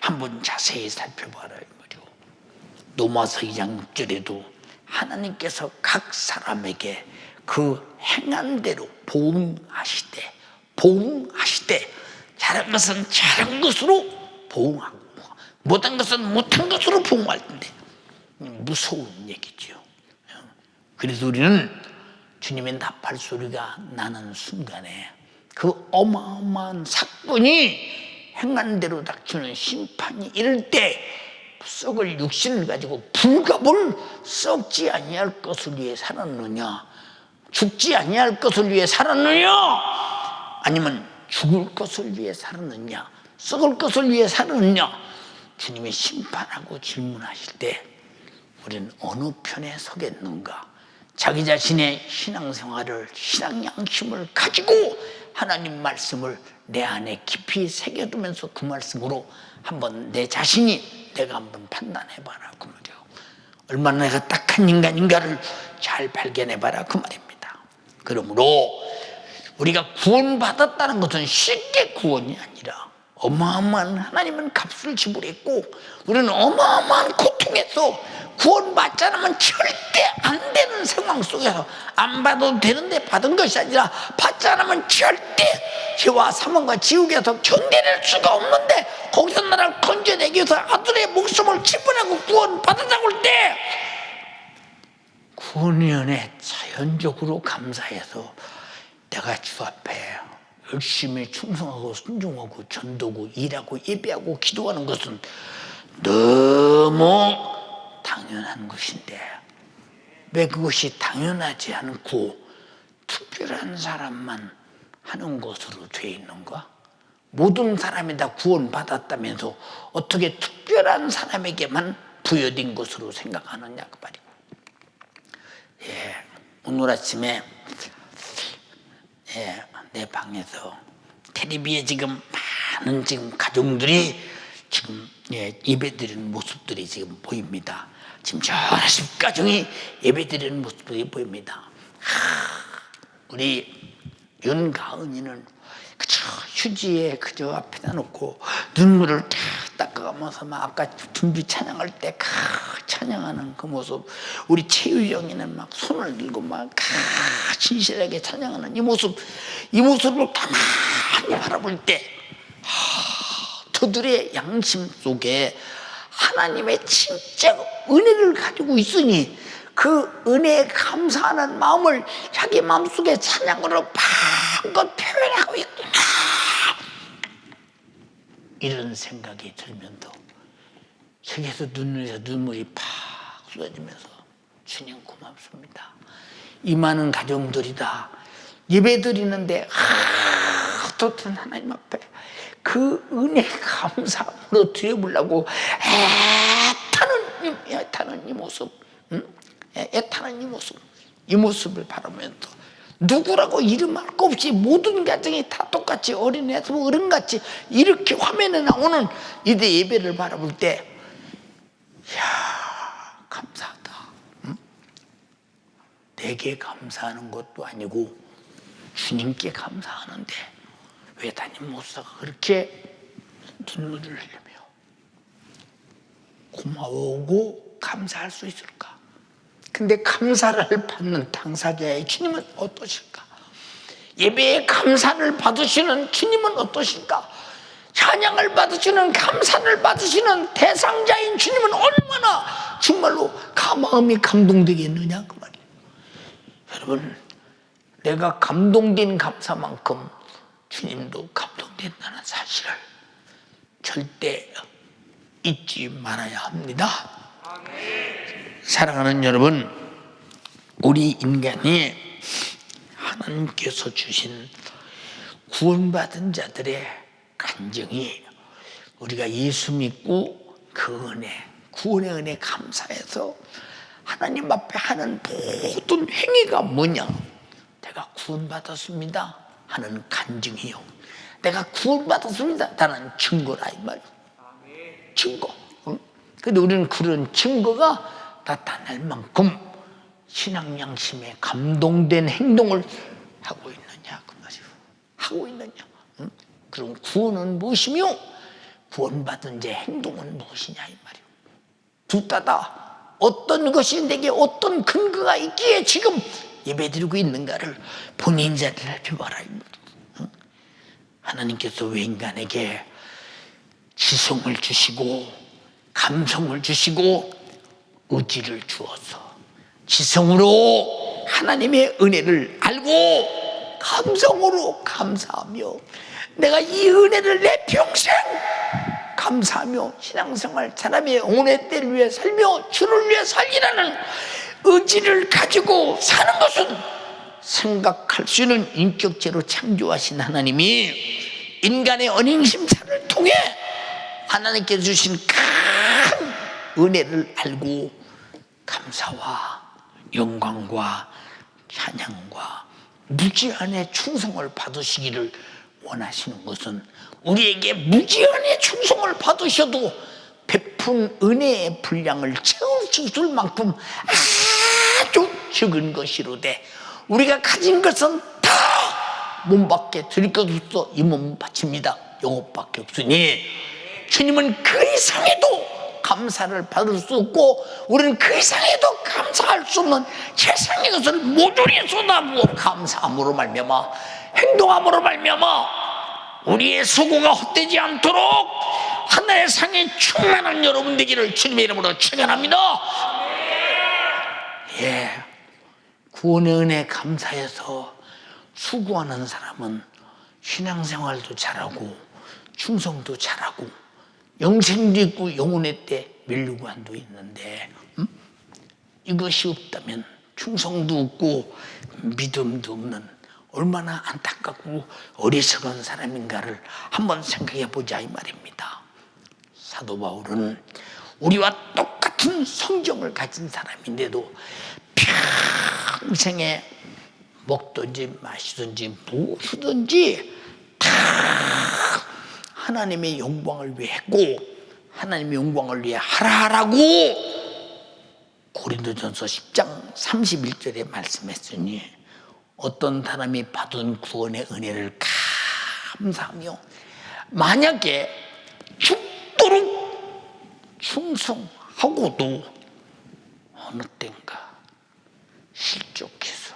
S1: 한번 자세히 살펴봐라 이 말이요. 로마서 2장 6절에도 하나님께서 각 사람에게 그 행한 대로 보응하시되 잘한 것은 잘한 것으로 보응하고 못한 것은 못한 것으로 보응할 텐데, 무서운 얘기죠. 그래서 우리는 주님의 나팔 소리가 나는 순간에 그 어마어마한 사건이 행한 대로 닥치는 심판이 이를 때 썩을 육신을 가지고 불갑을 썩지 아니할 것을 위해 살았느냐, 죽지 아니할 것을 위해 살았느냐, 아니면 죽을 것을 위해 살았느냐, 썩을 것을 위해 살았느냐, 주님이 심판하고 질문하실 때 우리는 어느 편에 서겠는가? 자기 자신의 신앙생활을, 신앙 양심을 가지고 하나님 말씀을 내 안에 깊이 새겨두면서 그 말씀으로 한번 내 자신이 내가 한번 판단해봐라 그 말이에요. 얼마나 내가 딱한 인간인가를 잘 발견해봐라 그 말입니다. 그러므로 우리가 구원받았다는 것은 쉽게 구원이 아니라 어마어마한 하나님은 값을 지불했고 우리는 어마어마한 고통에서 구원받지 않으면 절대 안 되는 상황 속에서, 안 받아도 되는데 받은 것이 아니라 받지 않으면 절대 죄와 사망과 지옥에서 견뎌낼 수가 없는데 거기서 나를 건져내기 위해서 아들의 목숨을 지불하고 구원받았다고 할 때 구원위원회 자연적으로 감사해서 내가 주 앞에 열심히 충성하고 순종하고 전도하고 일하고 예배하고 기도하는 것은 너무 당연한 것인데 왜 그것이 당연하지 않고 특별한 사람만 하는 것으로 되어 있는가? 모든 사람이 다 구원받았다면서 어떻게 특별한 사람에게만 부여된 것으로 생각하느냐 그 말이고. 예, 오늘 아침에 내 방에서 텔레비에 지금 많은 지금 가정들이 지금 예배드리는 모습들이 지금 보입니다. 지금 여러 집 가정이 예배드리는 모습들이 보입니다. 우리 윤가은이는 그저 휴지에 그저 앞에다 놓고 눈물을 다 닦아가면서 막 아까 준비 찬양할 때 찬양하는 그 모습, 우리 최유정이는 막 손을 들고 막 진실하게 찬양하는 이 모습을 가만히 바라볼 때 저들의 양심 속에 하나님의 진짜 은혜를 가지고 있으니 그 은혜에 감사하는 마음을 자기 마음속에 찬양으로 마음껏 표현하고 있구나, 이런 생각이 들면서 속에서 눈에서 눈물이 팍 쏟아지면서 주님 고맙습니다. 이 많은 가정들이 다 예배 드리는데 어떻든 하나님 앞에 그 은혜 감사함으로 드려보려고 애타는 이 모습, 애타는 이 모습을 바라면서 누구라고 이름할 거 없이 모든 가정이 다 똑같이 어린애에서 어른같이 이렇게 화면에 나오는 이대 예배를 바라볼 때 이야 감사하다. 내게 감사하는 것도 아니고 주님께 감사하는데 왜 담임 목사가 그렇게 눈물을 흘리며 고마워하고 감사할 수 있을까? 근데 감사를 받는 당사자의 주님은 어떠실까? 예배에 감사를 받으시는 주님은 어떠실까? 찬양을 받으시는, 감사를 받으시는 대상자인 주님은 얼마나 정말로 마음이 감동되겠느냐 그 말이에요. 여러분, 내가 감동된 감사만큼 주님도 감동된다는 사실을 절대 잊지 말아야 합니다. 사랑하는 여러분, 우리 인간이 하나님께서 주신 구원받은 자들의 간증이 우리가 예수 믿고 그 은혜, 구원의 은혜 감사해서 하나님 앞에 하는 모든 행위가 뭐냐? 내가 구원받았습니다 하는 간증이요, 내가 구원받았습니다 라는 증거라 이 말이에요. 증거. 근데 우리는 그런 증거가 나타날 만큼 신앙 양심에 감동된 행동을 하고 있느냐 그 말이에요. 하고 있느냐. 그럼 구원은 무엇이며 구원받은 자의 행동은 무엇이냐 이 말이에요. 둘 다다. 어떤 것이 내게 어떤 근거가 있기에 지금 예배드리고 있는가를 본인 자리를 살펴봐라 이 말이에요. 하나님께서 왜 인간에게 지성을 주시고 감성을 주시고 의지를 주어서 지성으로 하나님의 은혜를 알고 감성으로 감사하며 내가 이 은혜를 내 평생 감사하며 신앙생활 사람의 영혼의 때를 위해 살며 주를 위해 살리라는 의지를 가지고 사는 것은 생각할 수 있는 인격체로 창조하신 하나님이 인간의 언행심사를 통해 하나님께서 주신 큰 은혜를 알고 감사와 영광과 찬양과 무지한의 충성을 받으시기를 원하시는 것은 우리에게 무지한의 충성을 받으셔도 베푼 은혜의 분량을 채울 수 있을 만큼 아주 적은 것이로되 우리가 가진 것은 다 몸밖에 드릴 것 없어 이 몸 바칩니다. 영혼밖에 없으니 주님은 그 이상에도 감사를 받을 수 없고 우리는 그 이상에도 감사할 수 없는 세상의 것을 모조리 쏟아부어 감사함으로 말미암아 행동함으로 말미암아 우리의 수고가 헛되지 않도록 하나의 상에 충만한 여러분 되기를 주님의 이름으로 축원합니다. 예, 구원의 은혜 감사해서 수고하는 사람은 신앙생활도 잘하고 충성도 잘하고 영생도 있고 영혼의 때 멸류관도 있는데 이것이 없다면 충성도 없고 믿음도 없는 얼마나 안타깝고 어리석은 사람인가를 한번 생각해 보자 이 말입니다. 사도 바울은 우리와 똑같은 성정을 가진 사람인데도 평생에 먹든지 마시든지 무엇이든지 다 하나님의 영광을 위해 했고 하나님의 영광을 위해 하라고 고린도전서 10장 31절에 말씀했으니 어떤 사람이 받은 구원의 은혜를 감사하며 만약에 죽도록 충성하고도 어느 땐가 실족해서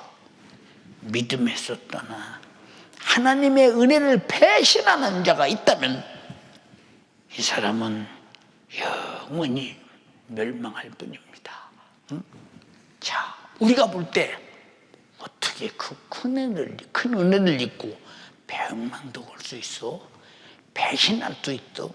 S1: 믿음에서 떠나 하나님의 은혜를 배신하는 자가 있다면 이 사람은 영원히 멸망할 뿐입니다. 자, 우리가 볼 때 어떻게 그 큰 은혜를 입고 배은망덕 할 수 있어? 배신할 수 있어?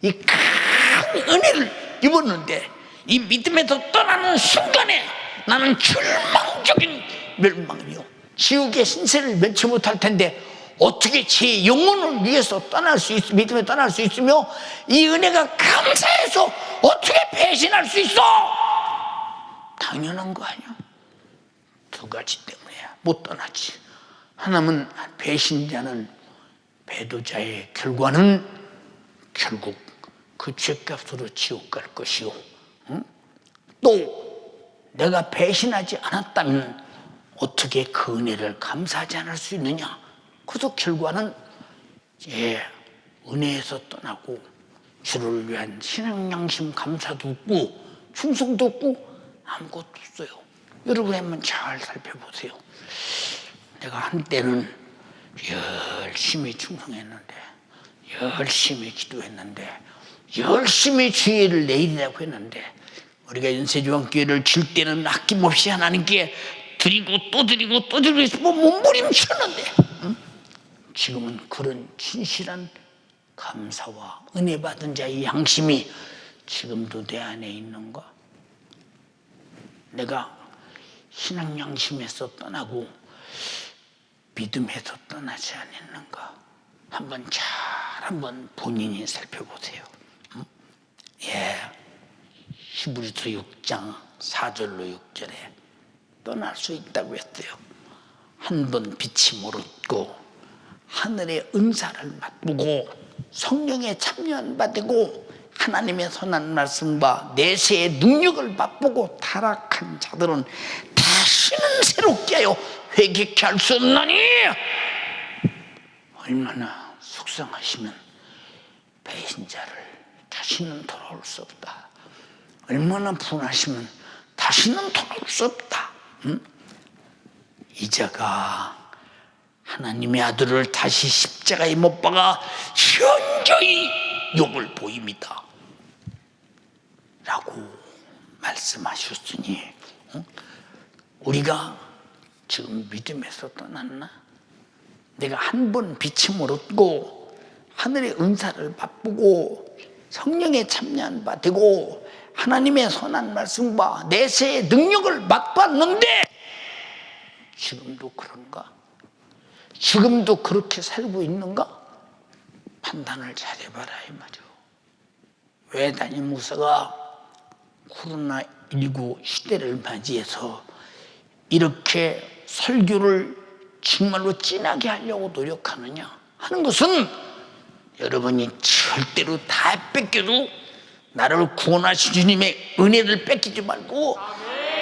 S1: 이 큰 은혜를 입었는데 이 믿음에서 떠나는 순간에 나는 절망적인 멸망이요 지옥의 신세를 면치 못할 텐데 어떻게 제 영혼을 위해서 떠날 수 있어? 믿음에 떠날 수 있으며 이 은혜가 감사해서 어떻게 배신할 수 있어? 당연한 거 아니야? 두 가지 때문이야. 못 떠나지. 하나는 배신자는 배도자의 결과는 결국 그 죄값으로 지옥 갈 것이요. 또 내가 배신하지 않았다면 어떻게 그 은혜를 감사하지 않을 수 있느냐? 그래서 결과는 은혜에서 떠나고 주를 위한 신앙 양심 감사도 없고 충성도 없고 아무것도 없어요. 여러분 한번 잘 살펴보세요. 내가 한때는 열심히 충성했는데 열심히 기도했는데 열심히 주의를 내리라고 했는데 우리가 연세조항교회를 줄 때는 아낌없이 하나님께 드리고 또 드리고 또 드리고 해서 몸부림쳤는데 지금은 그런 진실한 감사와 은혜 받은 자의 양심이 지금도 내 안에 있는가? 내가 신앙 양심에서 떠나고 믿음에서 떠나지 않았는가? 한번 본인이 살펴보세요. 예, 히브리서 6장 4절로 6절에 떠날 수 있다고 했어요. 한 번 빛이 멀었고 하늘의 은사를 맛보고 성령에 참여한 바 되고 하나님의 선한 말씀과 내세의 능력을 맛보고 타락한 자들은 다시는 새롭게 하여 회개케 할 수 없나니. 얼마나 속상하시면 배신자를 다시는 돌아올 수 없다. 얼마나 분하시면 다시는 돌아올 수 없다. 이자가 하나님의 아들을 다시 십자가에 못 박아 현저히 욕을 보입니다 라고 말씀하셨으니 우리가 지금 믿음에서 떠났나? 내가 한 번 빛임을 얻고 하늘의 은사를 맛보고 성령에 참여한 바 되고 하나님의 선한 말씀과 내세의 능력을 맛봤는데 지금도 그런가? 지금도 그렇게 살고 있는가? 판단을 잘해봐라 이 말이죠. 왜 담임 목사가 코로나19 시대를 맞이해서 이렇게 설교를 정말로 진하게 하려고 노력하느냐 하는 것은 여러분이 절대로 다 뺏겨도 나를 구원하신 주님의 은혜를 뺏기지 말고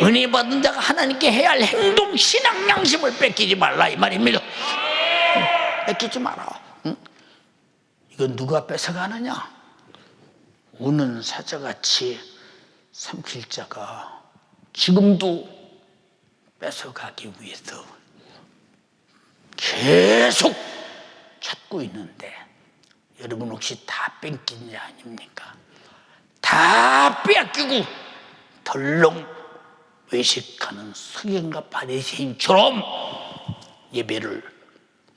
S1: 은혜 받은 자가 하나님께 해야 할 행동, 신앙, 양심을 뺏기지 말라 이 말입니다. 뺏기지 마라. 이건 누가 뺏어가느냐? 우는 사자같이 삼킬 자가 지금도 뺏어가기 위해서 계속 찾고 있는데 여러분 혹시 다 뺏긴 자 아닙니까? 다 빼앗기고 덜렁 외식하는 서기관과 바리새인처럼 예배를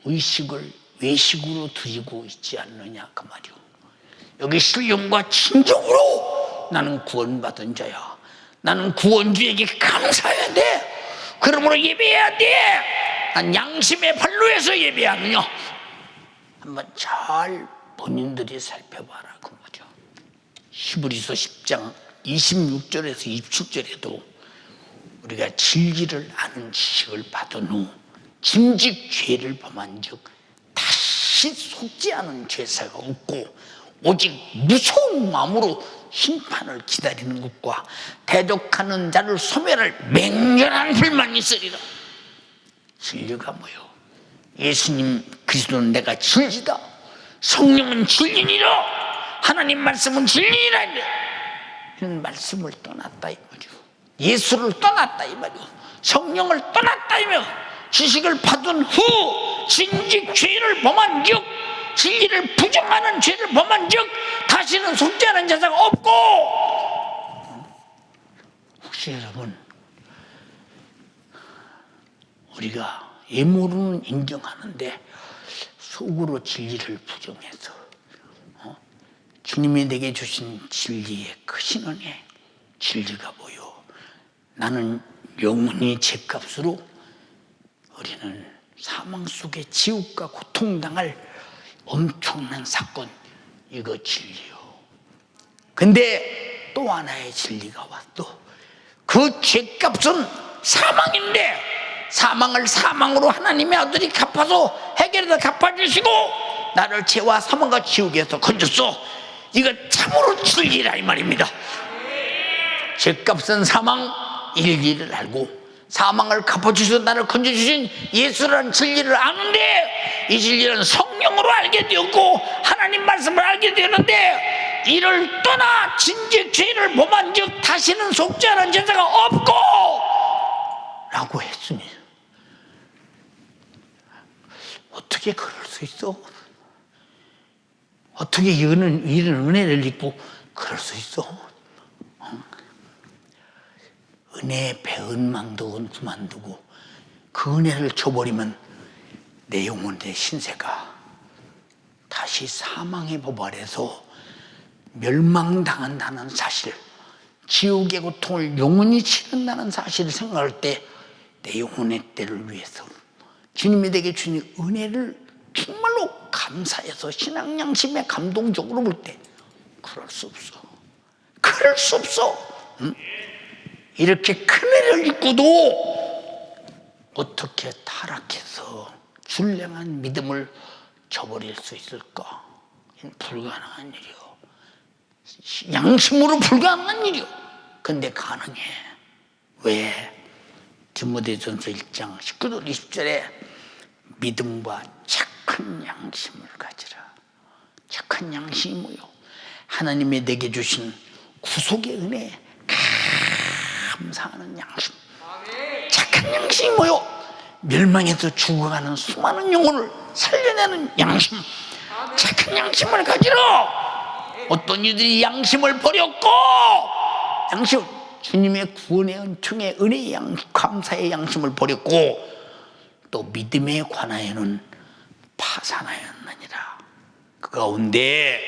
S1: 의식을 외식으로 드리고 있지 않느냐 그 말이오. 여기 신령과 진정으로 나는 구원받은 자야. 나는 구원주에게 감사해야 돼. 그러므로 예배해야 돼. 난 양심의 발로해서 예배하느냐. 한번 잘 본인들이 살펴봐라 그 말이오. 히브리서 10장 26절에서 27절에도 우리가 진리를 아는 지식을 받은 후 짐짓 죄를 범한 즉 다시 속지 않은 죄사가 없고 오직 무서운 마음으로 심판을 기다리는 것과 대적하는 자를 소멸할 맹렬한 불만이 있으리라. 진리가 뭐요? 예수님 그리스도는 내가 진리다. 성령은 진리니라. 하나님 말씀은 진리니라. 이런 말씀을 떠났다 이 말이요. 예수를 떠났다 이 말이요. 성령을 떠났다 이며 지식을 받은 후 진직 죄를 범한 즉 진리를 부정하는 죄를 범한 즉 다시는 속지 않은 자가 없고. 혹시 여러분 우리가 예물은 인정하는데 속으로 진리를 부정해서 주님이 내게 주신 진리의 크신 은혜, 진리가 뭐요? 나는 영원히 죗값으로 우리는 사망 속에 지옥과 고통당할 엄청난 사건, 이거 진리요. 근데 또 하나의 진리가 왔어. 그 죗값은 사망인데 사망을 사망으로 하나님의 아들이 갚아서 해결해서 갚아주시고 나를 죄와 사망과 지옥에서 건졌어. 이거 참으로 진리라 이 말입니다. 죗값은 사망, 일리를 알고 사망을 갚아주셔서 나를 건져주신 예수라는 진리를 아는데 이 진리는 성령으로 알게 되었고 하나님 말씀을 알게 되었는데 이를 떠나 진즉 죄를 범한 즉 다시는 속지 않은 제사가 없고 라고 했으니 어떻게 그럴 수 있어? 어떻게 이런 은혜를 입고 그럴 수 있어? 은혜의 배은망덕은 그만두고 그 은혜를 줘버리면 내 영혼, 내 신세가 다시 사망의 법 아래서 멸망당한다는 사실, 지옥의 고통을 영원히 치른다는 사실을 생각할 때 내 영혼의 때를 위해서 주님이 내게 주신 은혜를 정말로 감사해서 신앙 양심에 감동적으로 볼 때 그럴 수 없어. 그럴 수 없어. 응? 이렇게 큰 은혜를 입고도 어떻게 타락해서 불량한 믿음을 저버릴 수 있을까? 불가능한 일이요. 양심으로 불가능한 일이요. 근데 가능해. 왜? 디모데전서 1장 19절 20절에 믿음과 착한 양심을 가지라. 착한 양심이 뭐요? 하나님이 내게 주신 구속의 은혜에 감사하는 양심. 착한 양심이 뭐요? 멸망에서 죽어가는 수많은 영혼을 살려내는 양심. 착한 양심을 가지라. 어떤 이들이 양심을 버렸고, 양심, 주님의 구원의 은총의 은혜의 감사의 양심을 버렸고, 또 믿음에 관하여는 파산하였느니라. 그 가운데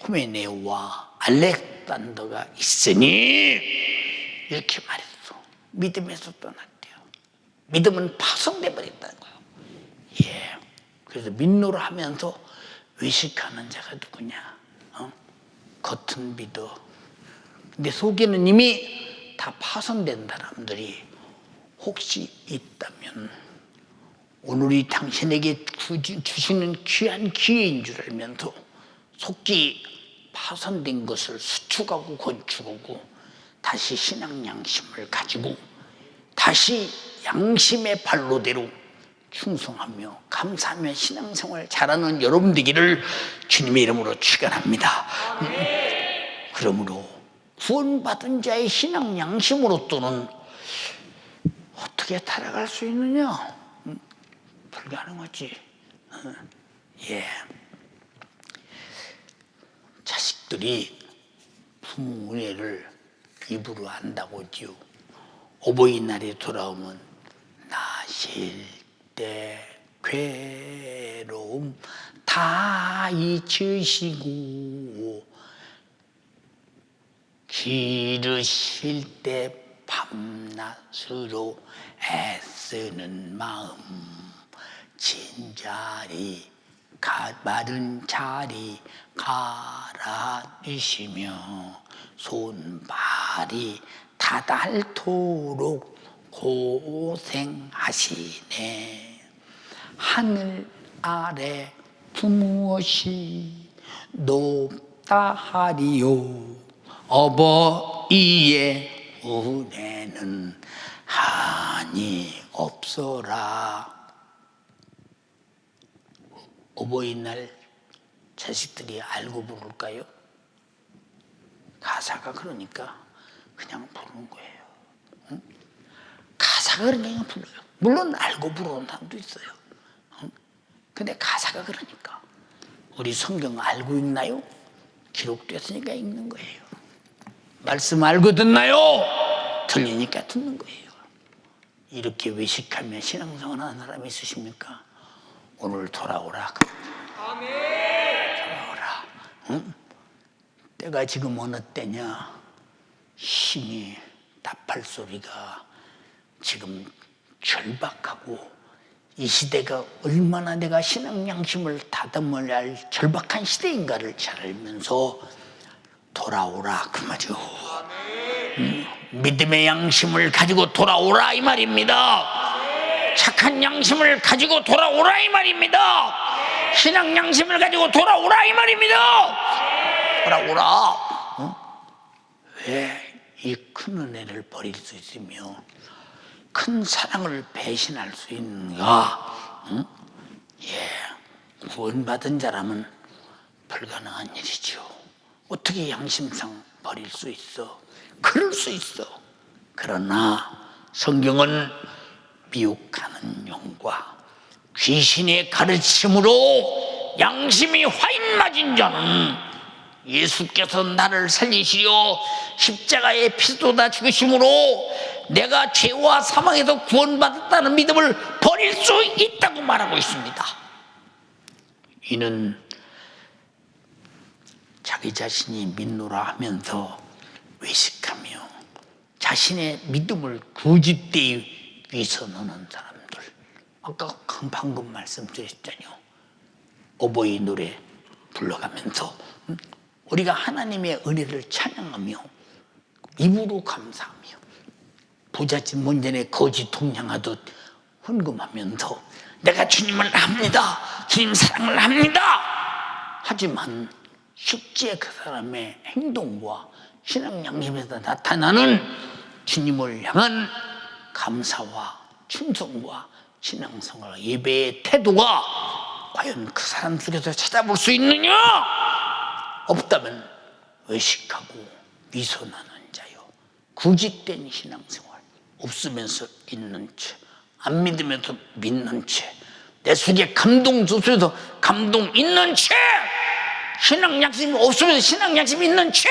S1: 후메네오와 알렉산더가 있으니 이렇게 말했어. 믿음에서 떠났대요. 믿음은 파손돼 버렸다는 거예요. 예. 그래서 민노를 하면서 외식하는 자가 누구냐? 겉은 믿어. 근데 속에는 이미 다 파손된 사람들이 혹시 있다면 오늘이 당신에게 주시는 귀한 기회인 줄 알면서 속기 파손된 것을 수축하고 건축하고 다시 신앙 양심을 가지고 다시 양심의 발로대로 충성하며 감사하며 신앙생활 잘하는 여러분 되기를 주님의 이름으로 축원합니다. 그러므로 구원받은 자의 신앙 양심으로서는 어떻게 타락할 수 있느냐? 불가능하지. 예. 자식들이 부모 은혜를 입으로 한다고지요. 어버이날이 돌아오면 나실 때 괴로움 다 잊으시고 기르실 때 밤낮으로 애쓰는 마음 진자리 마른 자리 갈아주시며 손발이 다닳도록 고생하시네. 하늘 아래 부무엇이 높다 하리요. 어버이의 은혜는 한이 없어라. 어버이날 자식들이 알고 부를까요? 가사가 그러니까 그냥 부르는 거예요. 응? 가사가 그러니까 그냥 불러요. 물론 알고 부르는 사람도 있어요. 응? 근데 가사가 그러니까. 우리 성경 알고 읽나요? 기록됐으니까 읽는 거예요. 말씀 알고 듣나요? 들리니까 듣는 거예요. 이렇게 외식하며 신앙생활 하는 사람이 있으십니까? 오늘 돌아오라. 돌아오라. 응? 때가 지금 어느 때냐? 힘이 나팔 소리가 지금 절박하고 이 시대가 얼마나 내가 신앙 양심을 다듬어야 할 절박한 시대인가를 잘 알면서 돌아오라 그 말이요. 믿음의 양심을 가지고 돌아오라 이 말입니다. 착한 양심을 가지고 돌아오라 이 말입니다. 신앙 양심을 가지고 돌아오라 이 말입니다. 돌아오라. 왜 이 큰 은혜를 버릴 수 있으며 큰 사랑을 배신할 수 있는가? 예, 구원받은 자라면 불가능한 일이죠. 어떻게 양심상 버릴 수 있어? 그럴 수 있어. 그러나 성경은 미혹하는 영과 귀신의 가르침으로 양심이 화인 맞은 자는 예수께서 나를 살리시려 십자가에 피 쏟아 죽으심으로 내가 죄와 사망에서 구원받았다는 믿음을 버릴 수 있다고 말하고 있습니다. 이는 자기 자신이 믿노라 하면서 외식하며 자신의 믿음을 거짓되이 위선하는 사람들, 아까 방금 말씀드렸잖아요. 어버이 노래 불러가면서 우리가 하나님의 은혜를 찬양하며 입으로 감사하며 부잣집 문전에 거지 동냥하듯 헌금하면서 내가 주님을 합니다, 주님 사랑을 합니다 하지만 실제 그 사람의 행동과 신앙 양심에서 나타나는 주님을 향한 감사와 충성과 신앙생활 예배의 태도가 과연 그 사람 속에서 찾아볼 수 있느냐? 없다면 외식하고 미소나는 자요, 구직된 신앙생활, 없으면서 있는 채, 안 믿으면서 믿는 채, 내 속에 감동 조소에서 감동 있는 채, 신앙 양심이 없으면서 신앙 양심이 있는 채,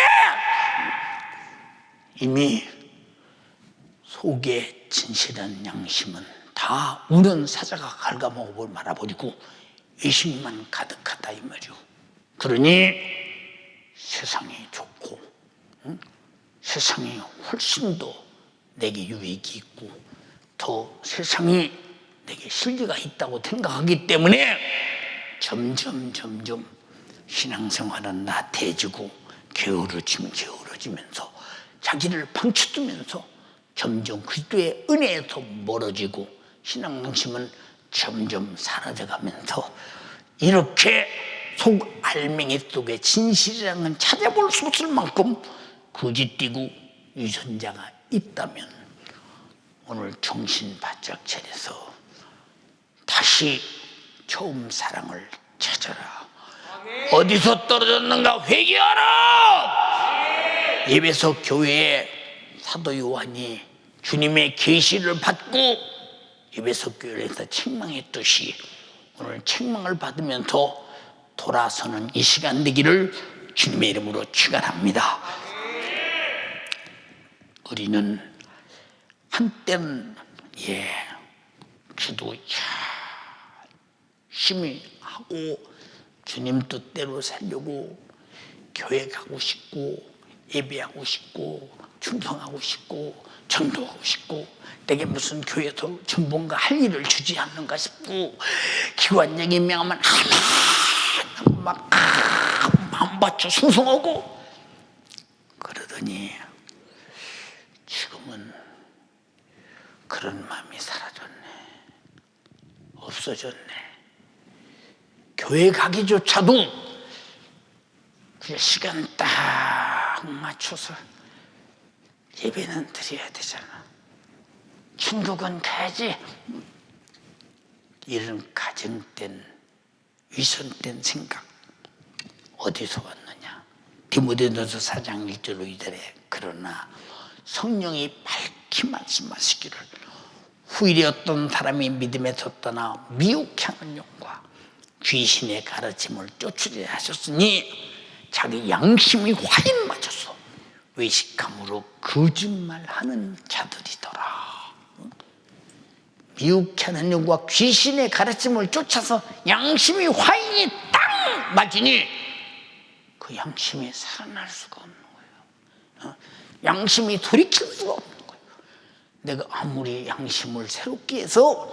S1: 이미 속에 진실한 양심은 다 우는 사자가 갉아먹어 말아버리고 의식만 가득하다 이 말이오. 그러니 세상이 좋고 세상이 훨씬 더 내게 유익이 있고 더 세상이 내게 실리가 있다고 생각하기 때문에 점점 신앙생활은 나태해지고 게으러지면서 자기를 방치두면서 점점 그리스도의 은혜에서 멀어지고 신앙 양심은 점점 사라져가면서 이렇게 속 알맹이 속에 진실이라는 건 찾아볼 수 없을 만큼 거짓되고 위선자가 있다면 오늘 정신 바짝 차려서 다시 처음 사랑을 찾아라. 어디서 떨어졌는가 회개하라. 에베소 교회에 사도 요한이 주님의 계시를 받고 에베소 교회에서 책망했듯이 오늘 책망을 받으면서 돌아서는 이 시간 되기를 주님의 이름으로 축원합니다. 우리는 한때는 기도 열심히 하고 주님 뜻대로 살려고 교회 가고 싶고 예배하고 싶고 충성하고 싶고 전도하고 싶고 내게 무슨 교회에서 전본가 할 일을 주지 않는가 싶고 기관장이 명하면 하나 막 마음 바쳐 충성하고 그러더니 지금은 그런 마음이 사라졌네. 없어졌네. 교회 가기조차도 그냥 시간 딱 맞춰서 예배는 드려야 되잖아. 천국은 가야지. 이런 가정된 위선된 생각 어디서 왔느냐? 디모데전서 4장 1절로 이르되 그러나 성령이 밝히 말씀하시기를 후일에 어떤 사람이 믿음에서 떠나 미혹하는 영과 귀신의 가르침을 쫓으려 하셨으니 자기 양심이 화인 맞아서 외식함으로 거짓말하는 자들이더라. 미혹하는 영과 귀신의 가르침을 쫓아서 양심이 화인이 딱 맞으니 그 양심이 살아날 수가 없는 거예요. 양심이 돌이킬 수가 없는 거예요. 내가 아무리 양심을 새롭게 해서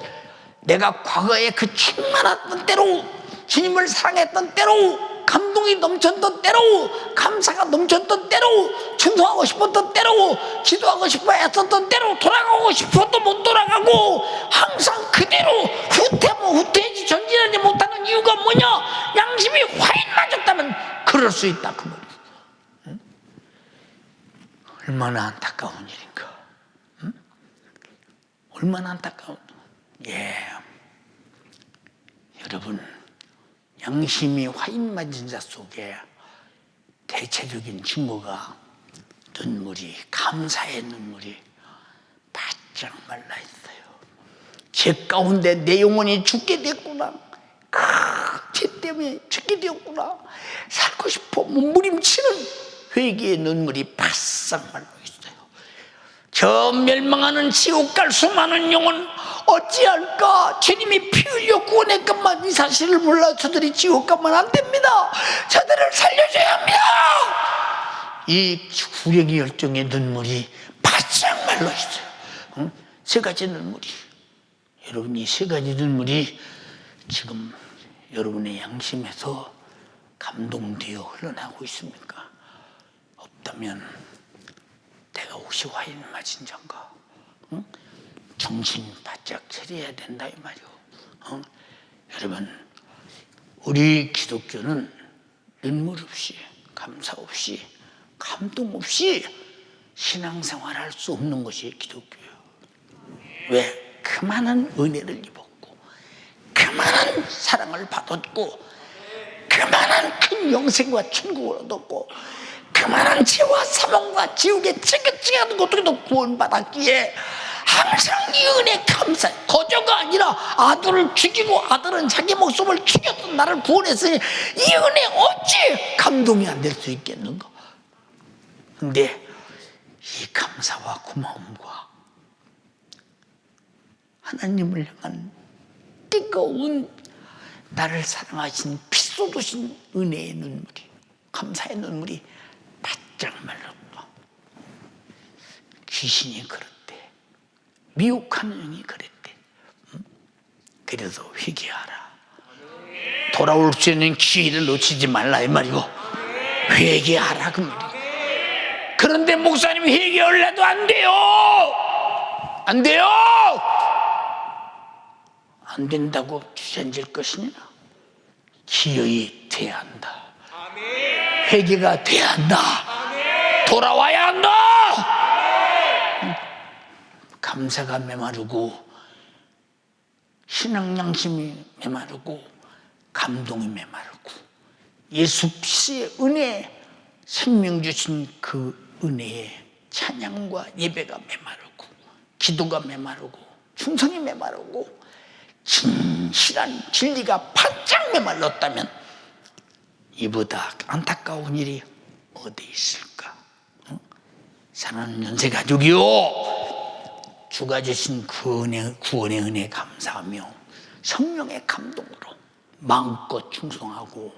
S1: 내가 과거에 그 충만했던 때로 주님을 사랑했던 때로 감동이 넘쳤던 때로 감사가 넘쳤던 때로 충성하고 싶었던 때로 기도하고 싶어 했었던 때로 돌아가고 싶어도 못 돌아가고 항상 그대로 후퇴하지 전진하지 못하는 이유가 뭐냐? 양심이 화인 맞았다면 그럴 수 있다 그 말이에요. 응? 얼마나 안타까운 일인가. 응? 얼마나 안타까운. 여러분 양심이 화인 맞은 자 속에 대체적인 증거가 눈물이, 감사의 눈물이 바짝 말라 있어요. 죄 가운데 내 영혼이 죽게 됐구나. 죄 때문에 죽게 되었구나. 살고 싶어 몸부림치는 회개의 눈물이 바싹 말라 있어요. 저 멸망하는 지옥 갈 수많은 영혼 어찌할까? 주님이 피 흘려 구원의 것만 이 사실을 몰라 저들이 지옥 가면 안 됩니다. 저들을 살려줘야 합니다. 이 구력의 열정의 눈물이 바짝 말라 있어요. 세 가지 눈물이. 여러분 이 세 가지 눈물이 지금 여러분의 양심에서 감동되어 흘러나오고 있습니까? 없다면 내가 혹시 와인 마신 잔가? 응? 정신 바짝 차려야 된다 이 말이오. 응? 여러분 우리 기독교는 눈물 없이 감사 없이 감동 없이 신앙생활할 수 없는 것이 기독교예요. 왜? 그 많은 은혜를 입었고 그 많은 사랑을 받았고 그 많은 큰 영생과 천국을 얻었고 그 많은 죄와 사망과 지옥의 지긋지긋한 것들도 구원받았기에 항상 이 은혜 감사해. 거저가 아니라 아들을 죽이고 아들은 자기 목숨을 죽여서 나를 구원했으니 이 은혜 어찌 감동이 안 될 수 있겠는가. 근데 이 감사와 고마움과 하나님을 향한 뜨거운 나를 사랑하신 피 쏟으신 은혜의 눈물이 감사의 눈물이 바짝 말랐다. 귀신이 그랬대. 미혹하는 영이 그랬대. 그래서 회개하라. 돌아올 수 있는 기회를 놓치지 말라 이 말이고 회개하라 그 말이고. 그런데 목사님이 회개를 해도 안 돼요. 안 돼요. 안 된다고 주저앉을 것이냐? 기어이 돼야 한다. 회개가 돼야 한다. 돌아와야 한다. 감사가 메마르고 신앙 양심이 메마르고 감동이 메마르고 예수 피스의 은혜 생명 주신 그 은혜의 찬양과 예배가 메마르고 기도가 메마르고 충성이 메마르고 진실한 진리가 바짝 메말랐다면 이보다 안타까운 일이 어디 있을까? 사랑하는 연세가족이요, 주가 주신 구원의 은혜 감사하며 성령의 감동으로 마음껏 충성하고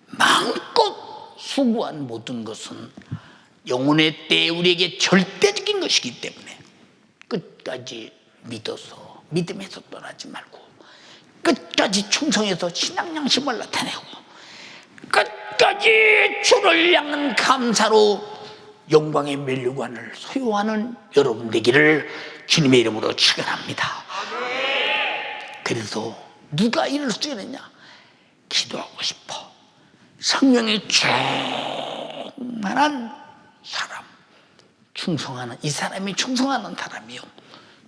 S1: 마음껏 수고한 모든 것은 영혼의 때에 우리에게 절대적인 것이기 때문에 끝까지 믿어서 믿음에서 떠나지 말고 끝까지 충성해서 신앙 양심을 나타내고 끝까지 주를 향한 감사로 영광의 면류관을 소유하는 여러분 되기를 주님의 이름으로 축원합니다. 그래서 누가 이럴 수 있느냐? 기도하고 싶어. 성령이 충만한 사람, 충성하는 이 사람이 충성하는 사람이요.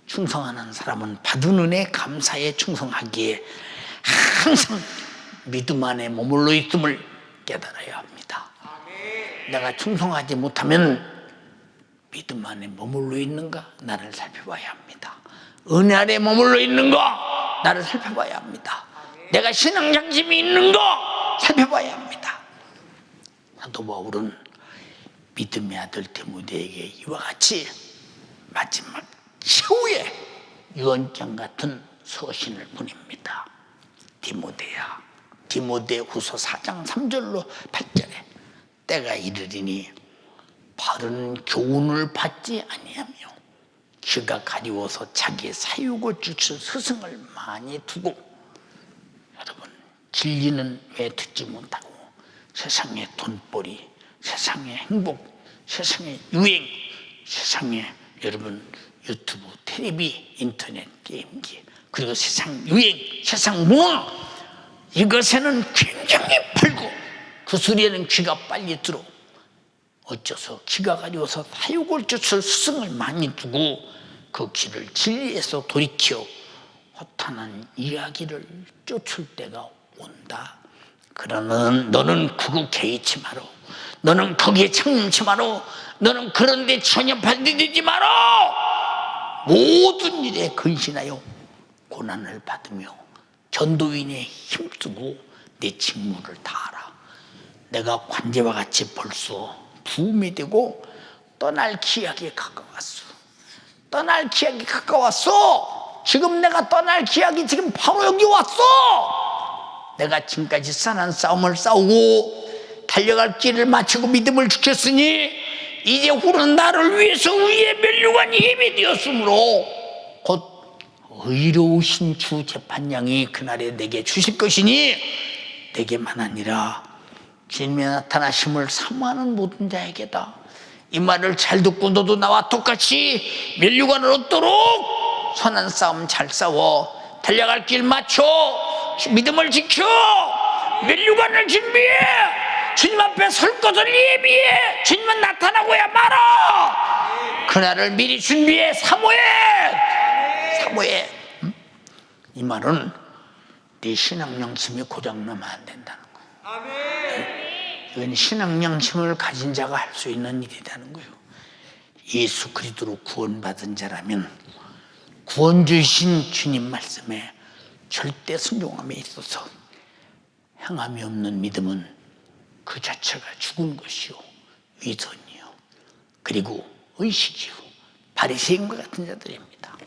S1: 충성하는 사람은 받은 은혜 감사에 충성하기에 항상 믿음 안에 머물러 있음을 깨달아야 합니다. 내가 충성하지 못하면 믿음 안에 머물러 있는가 나를 살펴봐야 합니다. 은혜 안에 머물러 있는가 나를 살펴봐야 합니다. 내가 신앙 양심이 있는가 살펴봐야 합니다. 사도 바울은 믿음의 아들 디모데에게 이와 같이 마지막 최후의 유언장 같은 서신을 보냅니다. 디모데야, 디모데후서 4장 3절로 8절에 때가 이르리니 바른 교훈을 받지 아니하며 귀가 가리워서 자기의 사육을 주칠 스승을 많이 두고, 여러분 진리는 왜 듣지 못하고 세상의 돈벌이, 세상의 행복, 세상의 유행, 세상의 여러분 유튜브, 텔레비, 인터넷, 게임기, 그리고 세상 유행, 세상 문화, 이것에는 굉장히 풀고 그 소리에는 귀가 빨리 들어. 어째서 귀가 가려워서 사육을 쫓을 스승을 많이 두고 그 길을 진리에서 돌이켜 허탄한 이야기를 쫓을 때가 온다. 그러나 너는 그거 개의치 마라. 너는 거기에 창념치 마라. 너는 그런 데 전혀 반대되지 마라. 모든 일에 근신하여 고난을 받으며 전도인에 힘쓰고 내 직무를 다하라. 내가 관제와 같이 벌써 부음이 되고 떠날 기약에 가까웠어. 떠날 기약이 가까웠어. 지금 내가 떠날 기약이 지금 바로 여기 왔어. 내가 지금까지 싸난 싸움을 싸우고 달려갈 길을 마치고 믿음을 지켰으니 이제 후는 나를 위해서 위에 면류관이 예비되었으므로 곧 의로우신 주 재판장이 그날에 내게 주실 것이니 내게만 아니라 주님의 나타나심을 사모하는 모든 자에게다. 이 말을 잘 듣고 너도 나와 똑같이 면류관을 얻도록 선한 싸움 잘 싸워 달려갈 길 맞춰 믿음을 지켜 면류관을 준비해 주님 앞에 설 것을 예비해. 주님은 나타나고야 말아. 그날을 미리 준비해. 사모해. 이 말은 네 신앙 양심이 고장나면 안 된다는 거예요. 이건 신앙 양심을 가진 자가 할 수 있는 일이라는 거예요. 예수 그리스도로 구원받은 자라면 구원 주신 주님 말씀에 절대 순종함에 있어서 행함이 없는 믿음은 그 자체가 죽은 것이요 위선이요 그리고 의식이요 바리새인과 같은 자들입니다.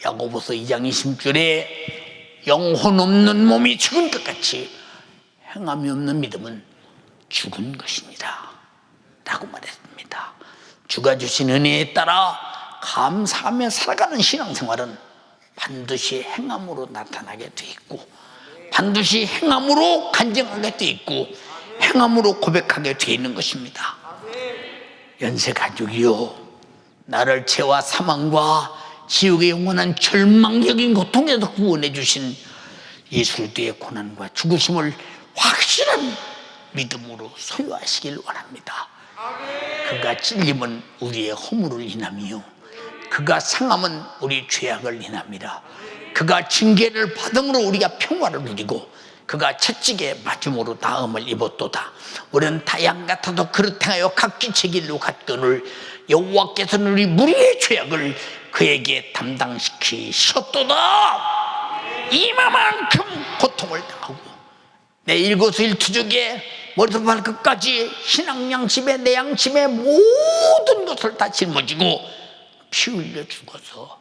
S1: 야고보서 2장 20절에 영혼 없는 몸이 죽은 것 같이 행함이 없는 믿음은 죽은 것이니라 라고 말했습니다. 주가 주신 은혜에 따라 감사하며 살아가는 신앙생활은 반드시 행함으로 나타나게 돼 있고 반드시 행함으로 간증하게 돼 있고 행함으로 고백하게 돼 있는 것입니다. 연세가족이요 나를 죄와 사망과 지옥의 영원한 절망적인 고통에서 구원해 주신 예수 그리스도의 고난과 죽으심을 확실한 믿음으로 소유하시길 원합니다. 그가 찔림은 우리의 허물을 인함이요 그가 상함은 우리 죄악을 인함이라. 그가 징계를 받음으로 우리가 평화를 누리고 그가 채찍에 맞음으로 다음을 입었도다. 우리는 다 양 같아도 그릇하여 각기 제 길로 갔거늘 여호와께서는 우리 무리의 죄악을 그에게 담당시키셨도다. 이만큼 고통을 당하고 내 일거수일투족에 머리부터 발끝까지 신앙 양심에 내 양심에 모든 것을 다 짊어지고 피 흘려 죽어서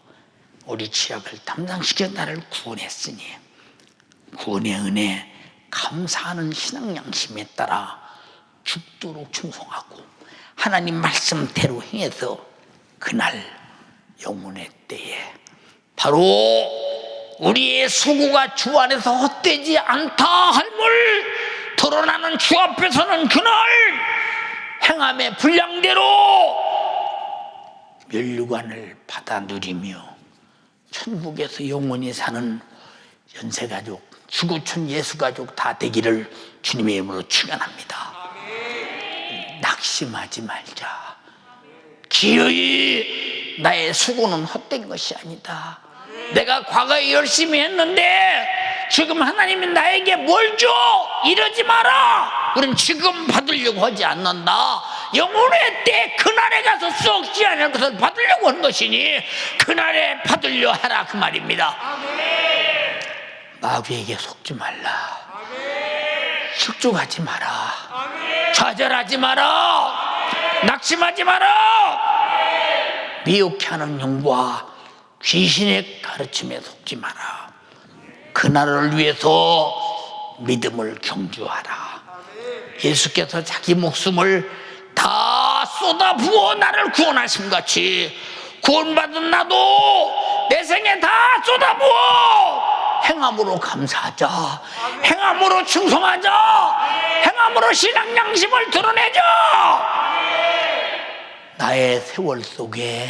S1: 우리 죄악을 담당시켜 나를 구원했으니 구원의 은혜 감사하는 신앙 양심에 따라 죽도록 충성하고 하나님 말씀대로 행해서 그날 영혼의 때에 바로 우리의 수고가 주 안에서 헛되지 않다 할물 드러나는 주 앞에서는 그날 행함의 분량대로 면류관을 받아 누리며 천국에서 영원히 사는 연세가족 지구촌 예수가족 다 되기를 주님의 이름으로 축원합니다. 낙심하지 말자. 기어이 나의 수고는 헛된 것이 아니다. 내가 과거에 열심히 했는데 지금 하나님이 나에게 뭘 줘? 이러지 마라. 우린 지금 받으려고 하지 않는다. 영혼의 때 그날에 가서 썩지 않을 것을 받으려고 하는 것이니 그날에 받으려 하라 그 말입니다. 마귀에게 속지 말라. 식족하지 마라. 좌절하지 마라. 낙심하지 마라. 미혹하는 영과 귀신의 가르침에 속지 마라. 그날을 위해서 믿음을 경주하라. 예수께서 자기 목숨을 다 쏟아부어 나를 구원하심 같이 구원받은 나도 내 생에 다 쏟아부어 행함으로 감사하자. 행함으로 충성하자. 행함으로 신앙 양심을 드러내자. 나의 세월 속에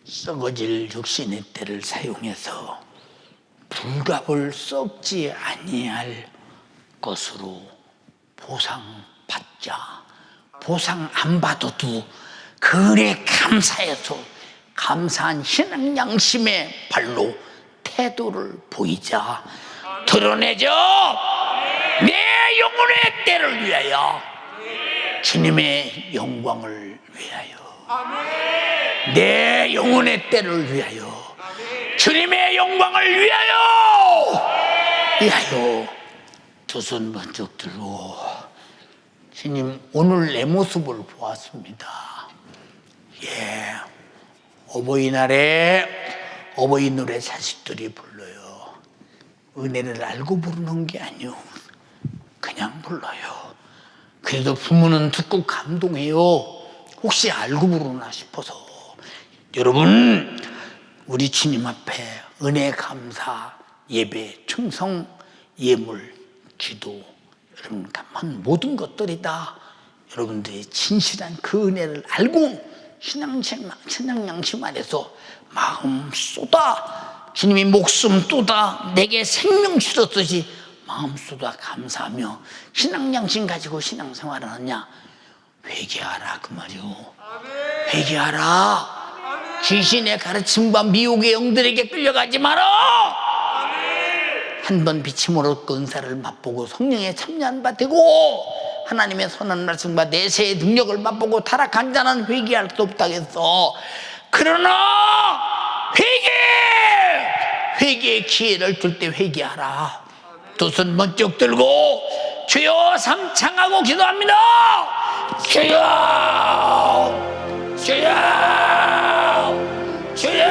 S1: 썩어질 육신의 때를 사용해서 불갑을 썩지 아니할 것으로 보상받자. 보상 안 받아도 그래 감사해서 감사한 신앙 양심의 발로 태도를 보이자. 드러내자. 내 영혼의 때를 위하여 주님의 영광을 위하여 내 영혼의 때를 위하여 주님의 영광을 위하여 두 손 번쩍 들고 주님 오늘 내 모습을 보았습니다. 예, 어버이날에 어버이 노래 자식들이 불러요. 은혜를 알고 부르는 게 아니요 그냥 불러요. 그래도 부모는 듣고 감동해요. 혹시 알고 부르나 싶어서. 여러분 우리 주님 앞에 은혜 감사 예배 충성 예물 기도 여러분 한 모든 것들이 다 여러분들이 진실한 그 은혜를 알고 신앙 양심 안에서 마음 쏟아 주님이 목숨 쏟아 내게 생명 주셨듯이 마음 쏟아 감사하며 신앙 양심 가지고 신앙생활을 하냐 회개하라 그 말이요. 회개하라. 귀신의 가르침과 미혹의 영들에게 끌려가지 마라. 한 번 비침으로 은사를 맛보고 성령의 참여한 바 되고 하나님의 선한 말씀과 내세의 능력을 맛보고 타락한 자는 회개할 수 없다고 했어. 그러나 회개의 기회를 줄 때 회개하라. 두 손 번쩍 들고 주여 삼창하고 기도합니다. 주여 주여 주여.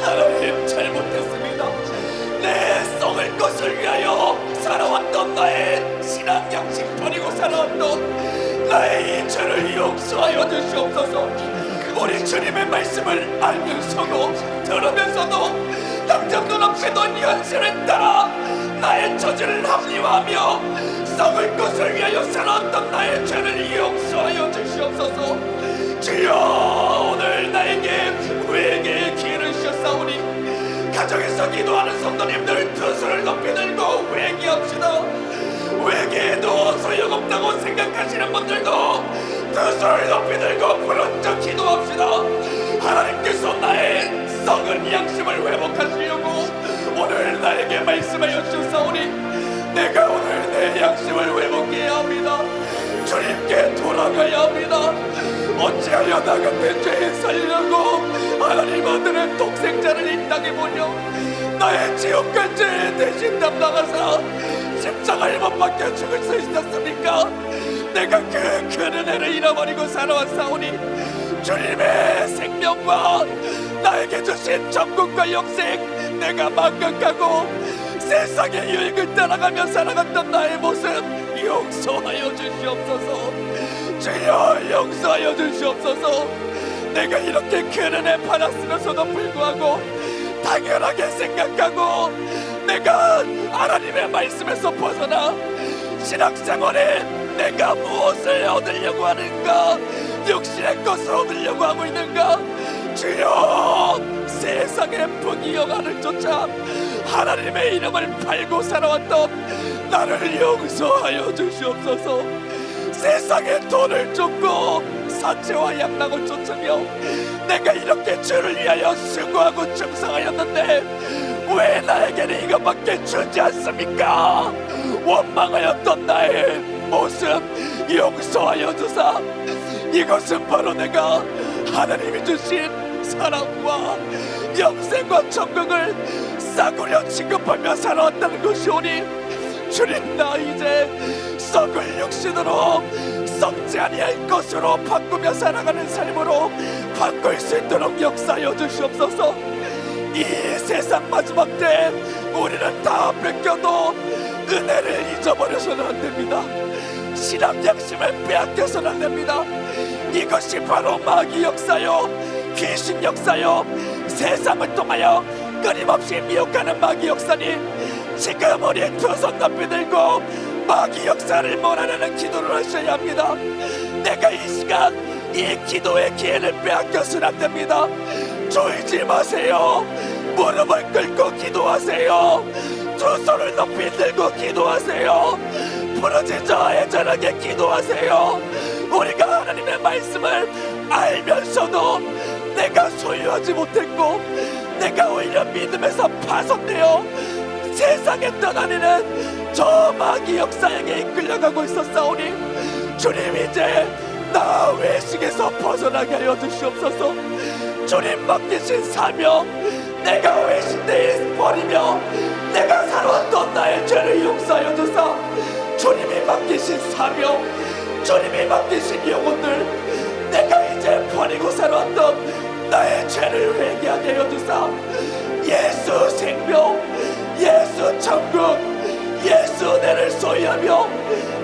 S3: 하나님 잘못했습니다. 내 썩을 것을 위하여 살아왔던 나의 신앙 양심 버리고 살아왔던 나의 이 죄를 용서하여 주시옵소서. 우리 주님의 말씀을 알면서도 들으면서도 당장 눈앞에 놓인 현실을 따라 나의 처지를 합리화하며 썩을 것을 위하여 살아왔던 나의 죄를 용서하여 주시옵소서. 주여 오늘 나에게 회개의 기회를 주셨사오니 가정에서 기도하는 성도님들 두 손을 높이 들고 회개합시다. 회개해도 소용없다고 생각하시는 분들도 두 손을 높이 들고 부른적 기도합시다. 하나님께서 나의 썩은 양심을 회복하시려고 오늘 나에게 말씀하여 주셨사오니 내가 오늘 내 양심을 회복해야 합니다. 주님께 돌아가야 합니다. 어찌하여 나 같은 죄에 살려고 하나님 아들의 독생자를 이 땅에 보려 나의 지옥 갈 죄 대신 담당하사 십자가에 못 박혀 죽을 수 있었습니까? 내가 그 큰 은혜를 잃어버리고 살아왔사오니 주님의 생명과 나에게 주신 천국과 영생 내가 망각하고 세상의 유익을 따라가며 살아갔던 나의 모습 용서하여 주시옵소서. 주여 용서하여 주시옵소서. 내가 이렇게 큰 은혜 받았으면서도 불구하고 당연하게 생각하고 내가 하나님의 말씀에서 벗어나 신앙생활에 내가 무엇을 얻으려고 하는가, 육신의 것을 얻으려고 하고 있는가. 주여 세상의 부귀영화를 쫓아 하나님의 이름을 팔고 살아왔던 나를 용서하여 주시옵소서. 세상에 돈을 쫓고 사채와 양락을 쫓으며 내가 이렇게 주를 위하여 수고하고 충성하였는데 왜 나에게는 이것밖에 주지 않습니까? 원망하였던 나의 모습 용서하여 주사. 이것은 바로 내가 하나님이 주신 사랑과 영생과 천국을 싸구려 취급하며 살아왔다는 것이오니 주님 나 이제 썩을 육신으로 썩지 아니할 것으로 바꾸며 살아가는 삶으로 바꿀 수 있도록 역사하여 주시옵소서. 이 세상 마지막 때 우리는 다 뺏겨도 은혜를 잊어버려서는 안 됩니다. 신앙 양심을 빼앗겨서는 안 됩니다. 이것이 바로 마귀 역사요, 귀신 역사요, 세상을 통하여 끊임없이 미혹하는 마귀 역사니 지금 우리 두 손 높이 들고 마귀 역사를 몰아내는 기도를 하셔야 합니다. 내가 이 시간 이 기도의 기회를 빼앗겨서는 안 됩니다. 졸지 마세요. 무릎을 꿇고 기도하세요. 두 손을 높이 들고 기도하세요. 부르짖어 애절하게 기도하세요. 우리가 하나님의 말씀을 알면서도 내가 소유하지 못했고 내가 오히려 믿음에서 파손되어 세상에 떠다니는 저 마귀 역사에게 이끌려가고 있었사오니 주님 이제 나 외식에서 벗어나게 하여 주시옵소서. 주님 맡기신 사명 내가 외식되이 버리며 내가 살아왔던 나의 죄를 용서하여 주사. 주님이 맡기신 사명 주님이 맡기신 영혼들 내가 이제 버리고 살아왔던 나의 죄를 회개하게 하여 주사. 예수 생명 예수 천국 예수 은혜를 소유하며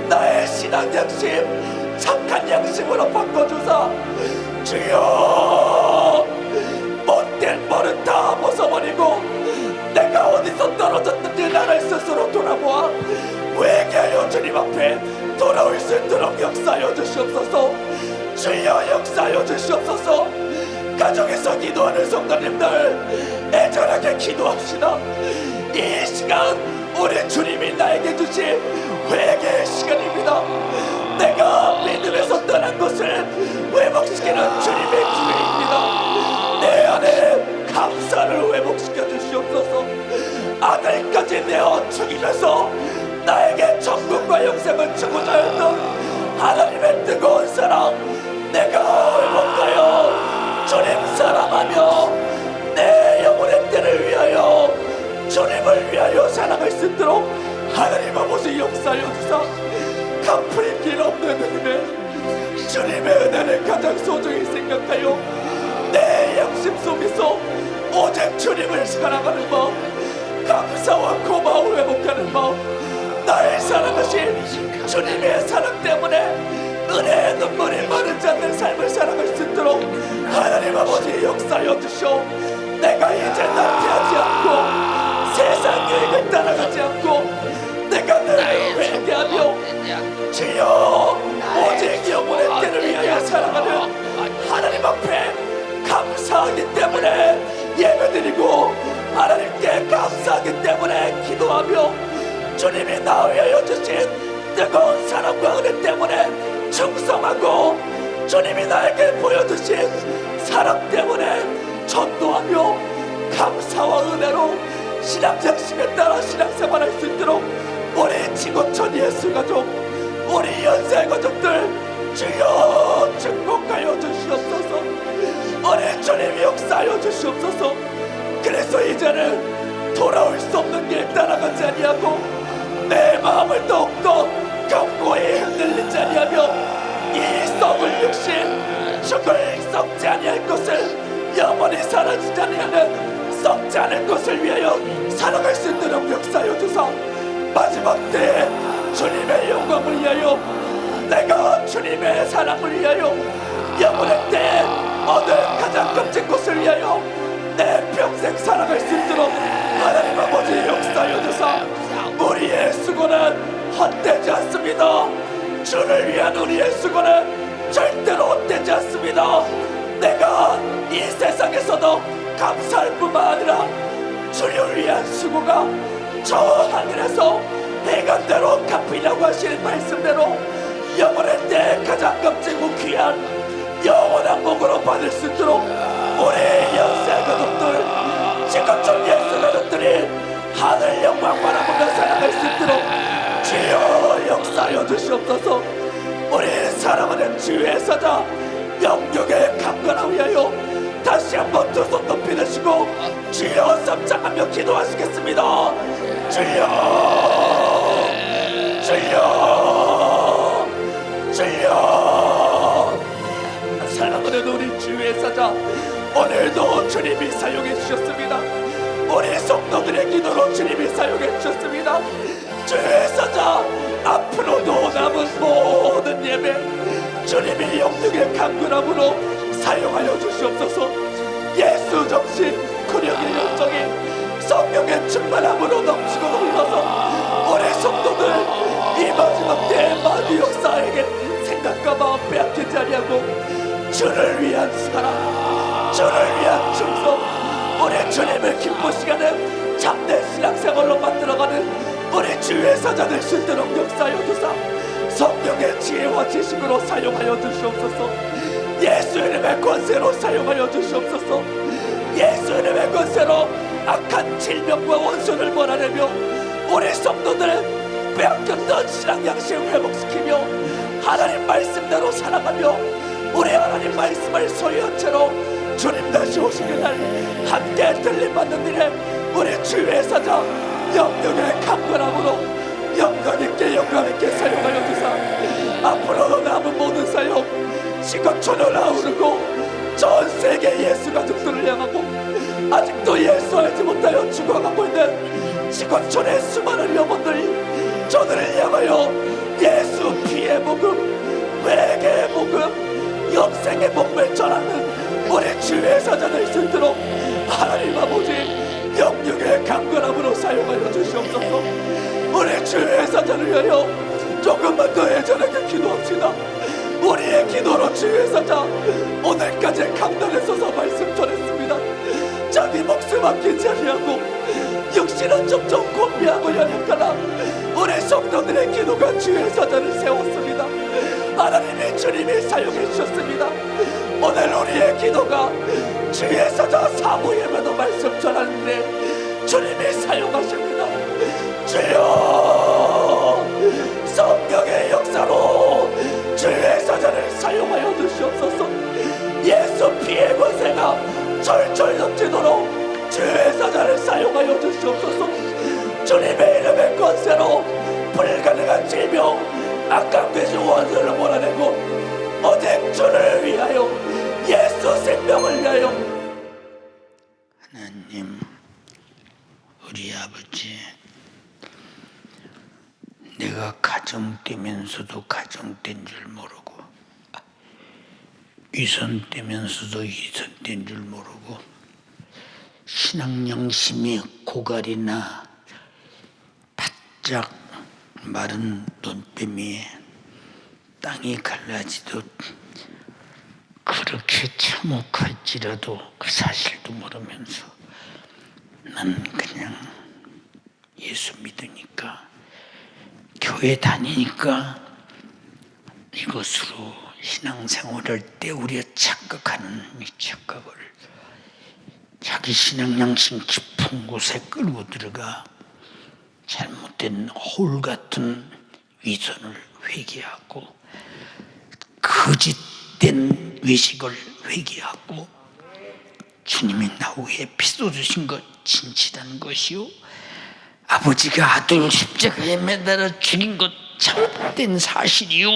S3: 나의 신앙 양심 착한 양심으로 바꿔주사. 주여 못된 버릇 다 주시옵소서. 주여 역사하여 주시옵소서. 가정에서 기도하는 성도님들 애절하게 기도합시다. 이 시간 우리 주님이 나에게 주신 회개의 시간입니다. 내가 믿음에서 떠난 것을 회복시키는 주님의 기회입니다. 내 안에 감사를 회복시켜 주시옵소서. 아들까지 내어 죽이면서 나에게 천국과 영생을 주고자 했던 하나님의 뜨거운 사랑 내가 회복하여 주님 사랑하며 내 영혼의 때를 위하여 주님을 위하여 사랑할 수 있도록 하나님 아버지 역사하여 주사 갚을 길 없는 은혜, 주님의 은혜를 가장 소중히 생각하여 내 양심 속에서 오직 주님을 사랑하는 마음, 감사와 고마움을 회복하는 마음, 나의 사랑하신 주님의 사랑 때문에 은혜의 눈물이 마르지 않는 삶을 살아갈 수 있도록 하나님 아버지 역사하여 주시오. 내가 이제 낙태하지 않고 세상 유익을 따라가지 않고 내가 늘 회개하며 주여 오직 영혼의 때를 위하여 살아가는 하나님 앞에 감사하기 때문에 예배드리고 하나님께 감사하기 때문에 기도하며 주님이 나 위하여 주신 뜨거운 사랑과 은혜 때문에 충성하고 주님이 나에게 보여주신 사랑 때문에 전도하며 감사와 은혜로 신앙장심에 따라 신앙생활할 수 있도록 우리 지구촌 예수가족, 우리 연세 가족들 주여 축복하여 주시옵소서. 우리 주님이 역사하여 주시옵소서. 그래서 이제는 돌아올 수 없는 길 따라가지 아니하고 내 마음을 더욱더 견고히 흔들리지 아니하며 이 썩을 육신 죽을 썩지 아니할 것을 영원히 사라지지 아니하는 썩지 않을 것을 위하여 살아갈 수 있도록 역사하여 주사 마지막 때에 주님의 영광을 위하여 내가 주님의 사랑을 위하여 영원의 때에 얻을 가장 값진 것을 위하여 내 평생 살아갈 수 있도록 하나님 아버지 역사하여 주사 우리의 수고는 헛되지 않습니다. 주를 위한 우리의 수고는 절대로 헛되지 않습니다. 내가 이 세상에서도 감사할 뿐만 아니라 주를 위한 수고가 저 하늘에서 해간대로 갚으려고 하신 말씀대로 영원할 때 가장 값지고 귀한 영원한 복으로 받을 수 있도록 우리 연세 가족들 지금쯤 예수 가족들이 하늘 영광 바라보며 살아갈 수 있도록 주여 역사하여 주시옵소서. 우리 사랑하는 주의 사자 영육의 강건함 위하여 다시 한번 두 손 높이 드시고 주여 쌈장하며 기도하시겠습니다. 주여 주여 주여. 사랑하는 우리 주의 사자 오늘도 주님이 사용해 주셨습니다. 우리 성도들의 기도로 주님이 사용해 주셨습니다. 주의 사자 앞으로도 남은 모든 예배 주님이 영육의 강건함으로 사용하여 주시옵소서. 예수 정신 구력의 열정이 성령의 충만함으로 넘치고 흘러서 우리 성도들 이 마지막 때의 마귀 역사에게 생각과 마음 빼앗기지 아니하고 주를 위한 사랑, 주를 위한 충성, 우리 주님을 기쁘시게 하는 참된 신앙생활로 만들어가는 우리 주의 사자 될 수 있도록 역사하여 주사 성령의 지혜와 지식으로 사용하여 주시옵소서. 예수 이름의 권세로 사용하여 주시옵소서. 예수 이름의 권세로 악한 질병과 원수를 몰아내며 우리 성도들을 빼앗겼던 신앙 양식을 회복시키며 하나님 말씀대로 살아가며 우리 하나님 말씀을 소유한 채로 주님 다시 오시는 날 함께 들림받는 일에 우리 주의 사자 영역의 강건함으로 영광있게 영광있게 사용하여 주사 앞으로도 남은 모든 사역 지구촌을 아우르고 전 세계 예수 가족들을 향하고 아직도 예수 알지 못하여 죽어가고 있는 지구촌의 수많은 영혼들이 저들을 향하여 예수 피의 복음, 회개의 복음, 영생의 복음을 전하는 우리 주의 사자 될 수 있도록 하나님 아버지 영육의 강건함으로 사용하여 주시옵소서. 우리 주의 사자를 위하여 조금만 더 애절하게 기도합시다. 우리의 기도로 주의사자 오늘까지 강단에 서서 말씀 전했습니다. 자기 목숨 아끼지 아니하고 육신은 점점 곤비하고 연약하나 우리 성도들의 기도가 주의 사자를 세웠습니다. 하나님이 주님이 사용해 주셨습니다. 오늘 우리의 기도가 주의 사자 사무엘마다 말씀 전하는데 주님이 사용하십니다. 주여 성령의 역사로 주의 사자를 사용하여 주시옵소서. 예수 피의 권세가 철철 넘치도록 주의 사자를 사용하여 주시옵소서. 주님의 이름의 권세로 불가능한 질병 악한 귀신 원수를 몰아내고 오직 주를 위하여 예수 생명을 위하여.
S1: 하나님, 우리 아버지, 내가 가정되면서도 가정된 줄 모르고 위선되면서도 위선된 줄 모르고 신앙 양심이 고갈이나 바짝 마른 눈뱀이 땅이 갈라지듯 그렇게 참혹할지라도 그 사실도 모르면서 난 그냥 예수 믿으니까 교회 다니니까 이것으로 신앙생활을 때우려 착각하는 이 착각을 자기 신앙 양심 깊은 곳에 끌고 들어가 잘못된 허울 같은 위선을 회개하고 거짓된 외식을 회개하고 주님이 나 위에 피 쏟으신 것 진실한 것이요 아버지가 아들 십자가에 매달아 죽인 것 참된 사실이요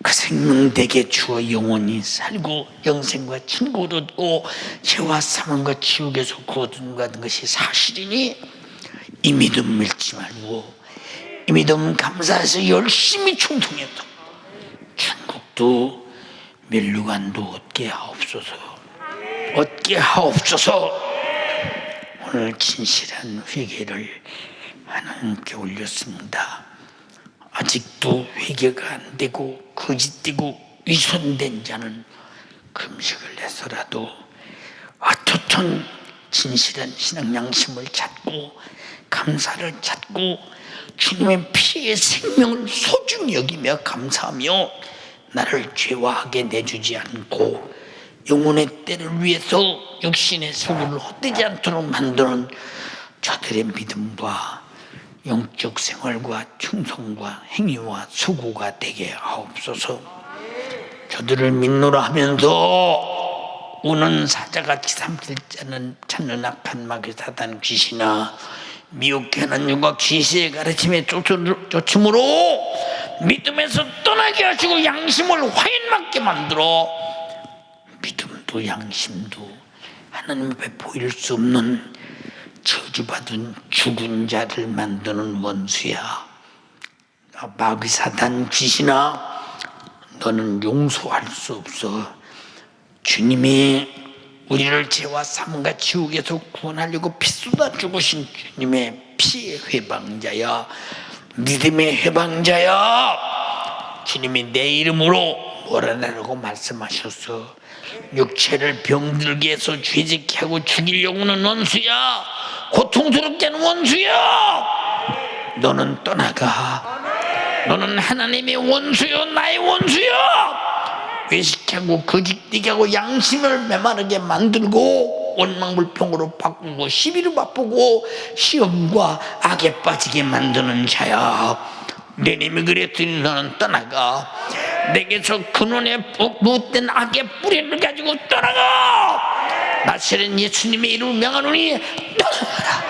S1: 그 생명 내게 주어 영원히 살고 영생과 천국을 얻고 죄와 사망과 지옥에서 구원받은 것이 사실이니 이 믿음 잃지 말고 이 믿음 감사해서 열심히 충성해서 천국도 멸류관도 얻게 하옵소서. 오늘 진실한 회개를 하나님께 올렸습니다. 아직도 회개가 안 되고 거짓되고 위선된 자는 금식을 해서라도 어떻든 진실한 신앙 양심을 찾고 감사를 찾고 주님의 피의 생명을 소중히 여기며 감사하며 나를 죄와하게 내주지 않고 영혼의 때를 위해서 육신의 소굴을 헛되지 않도록 만드는 저들의 믿음과 영적 생활과 충성과 행위와 수고가 되게 하옵소서. 저들을 믿노라 하면서 우는 사자같이 삼킬 자는 찾는 악한 마귀 사단 귀신아 미혹하는 영과 귀신의 가르침에 쫓음으로 믿음에서 떠나게 하시고 양심을 화인맞게 만들어 믿음도 양심도 하나님 앞에 보일 수 없는 저주받은 죽은 자를 만드는 원수야. 마귀 사단 귀신아 너는 용서할 수 없어. 주님이 우리를 죄와 사망과 지옥에서 구원하려고 피 쏟아 죽으신 주님의 피의 회방자야. 믿음의 회방자야. 주님이 내 이름으로 몰아내라고 말씀하셨어. 육체를 병들게 해서 죄짓게 하고 죽이려고 하는 원수야. 고통스럽게 하는 원수야. 너는 떠나가. 너는 하나님의 원수요 나의 원수야. 외식하고 거짓되게 하고 양심을 메마르게 만들고 원망불평으로 바꾸고 시비를 바꾸고 시험과 악에 빠지게 만드는 자야. 내 님이 그랬더니 너는 떠나가. 내게서 근원에 못된 악의 뿌리를 가지고 떠나가. 나시는 예수님의 이름을 명하노니 떠나가라.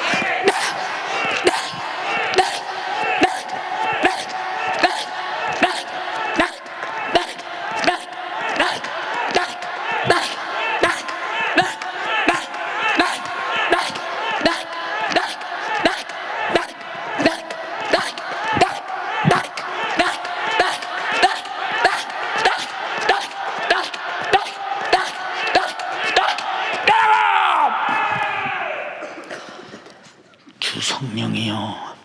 S1: 성령이여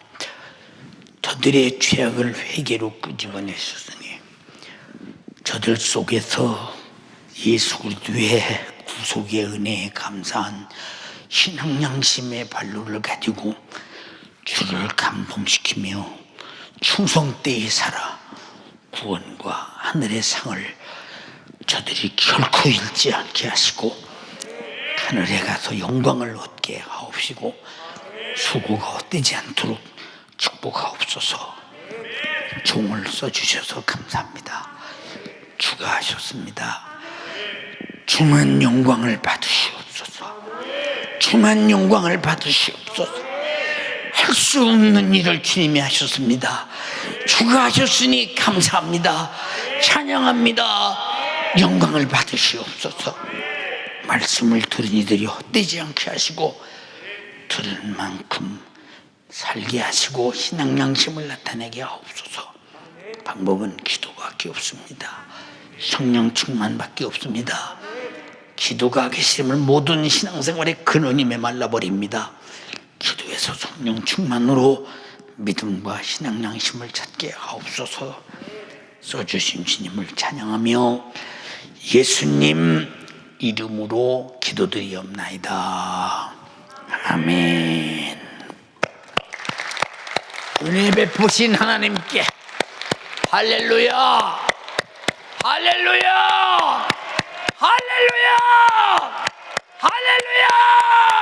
S1: 저들의 죄악을 회개로 끄집어내셨으니 저들 속에서 예수 그리스도의 구속의 은혜에 감사한 신앙 양심의 발로를 가지고 주를 감동시키며 충성되이 살아 구원과 하늘의 상을 저들이 결코 잃지 않게 하시고 하늘에 가서 영광을 얻게 하옵시고 수고가 헛되지 않도록 축복하옵소서. 종을 써주셔서 감사합니다. 주가 하셨습니다. 주만 영광을 받으시옵소서. 주만 영광을 받으시옵소서. 할 수 없는 일을 주님이 하셨습니다. 주가 하셨으니 감사합니다. 찬양합니다. 영광을 받으시옵소서. 말씀을 들은 이들이 헛되지 않게 하시고 들은 만큼 살게 하시고 신앙 양심을 나타내게 하옵소서. 방법은 기도밖에 없습니다. 성령 충만밖에 없습니다. 기도가 하기 싫으면 모든 신앙생활의 근원이 메말라버립니다. 기도에서 성령 충만으로 믿음과 신앙 양심을 찾게 하옵소서. 써주신 주님을 찬양하며 예수님 이름으로 기도드리옵나이다. 아멘. 은혜 베푸신 하나님께 할렐루야, 할렐루야, 할렐루야, 할렐루야.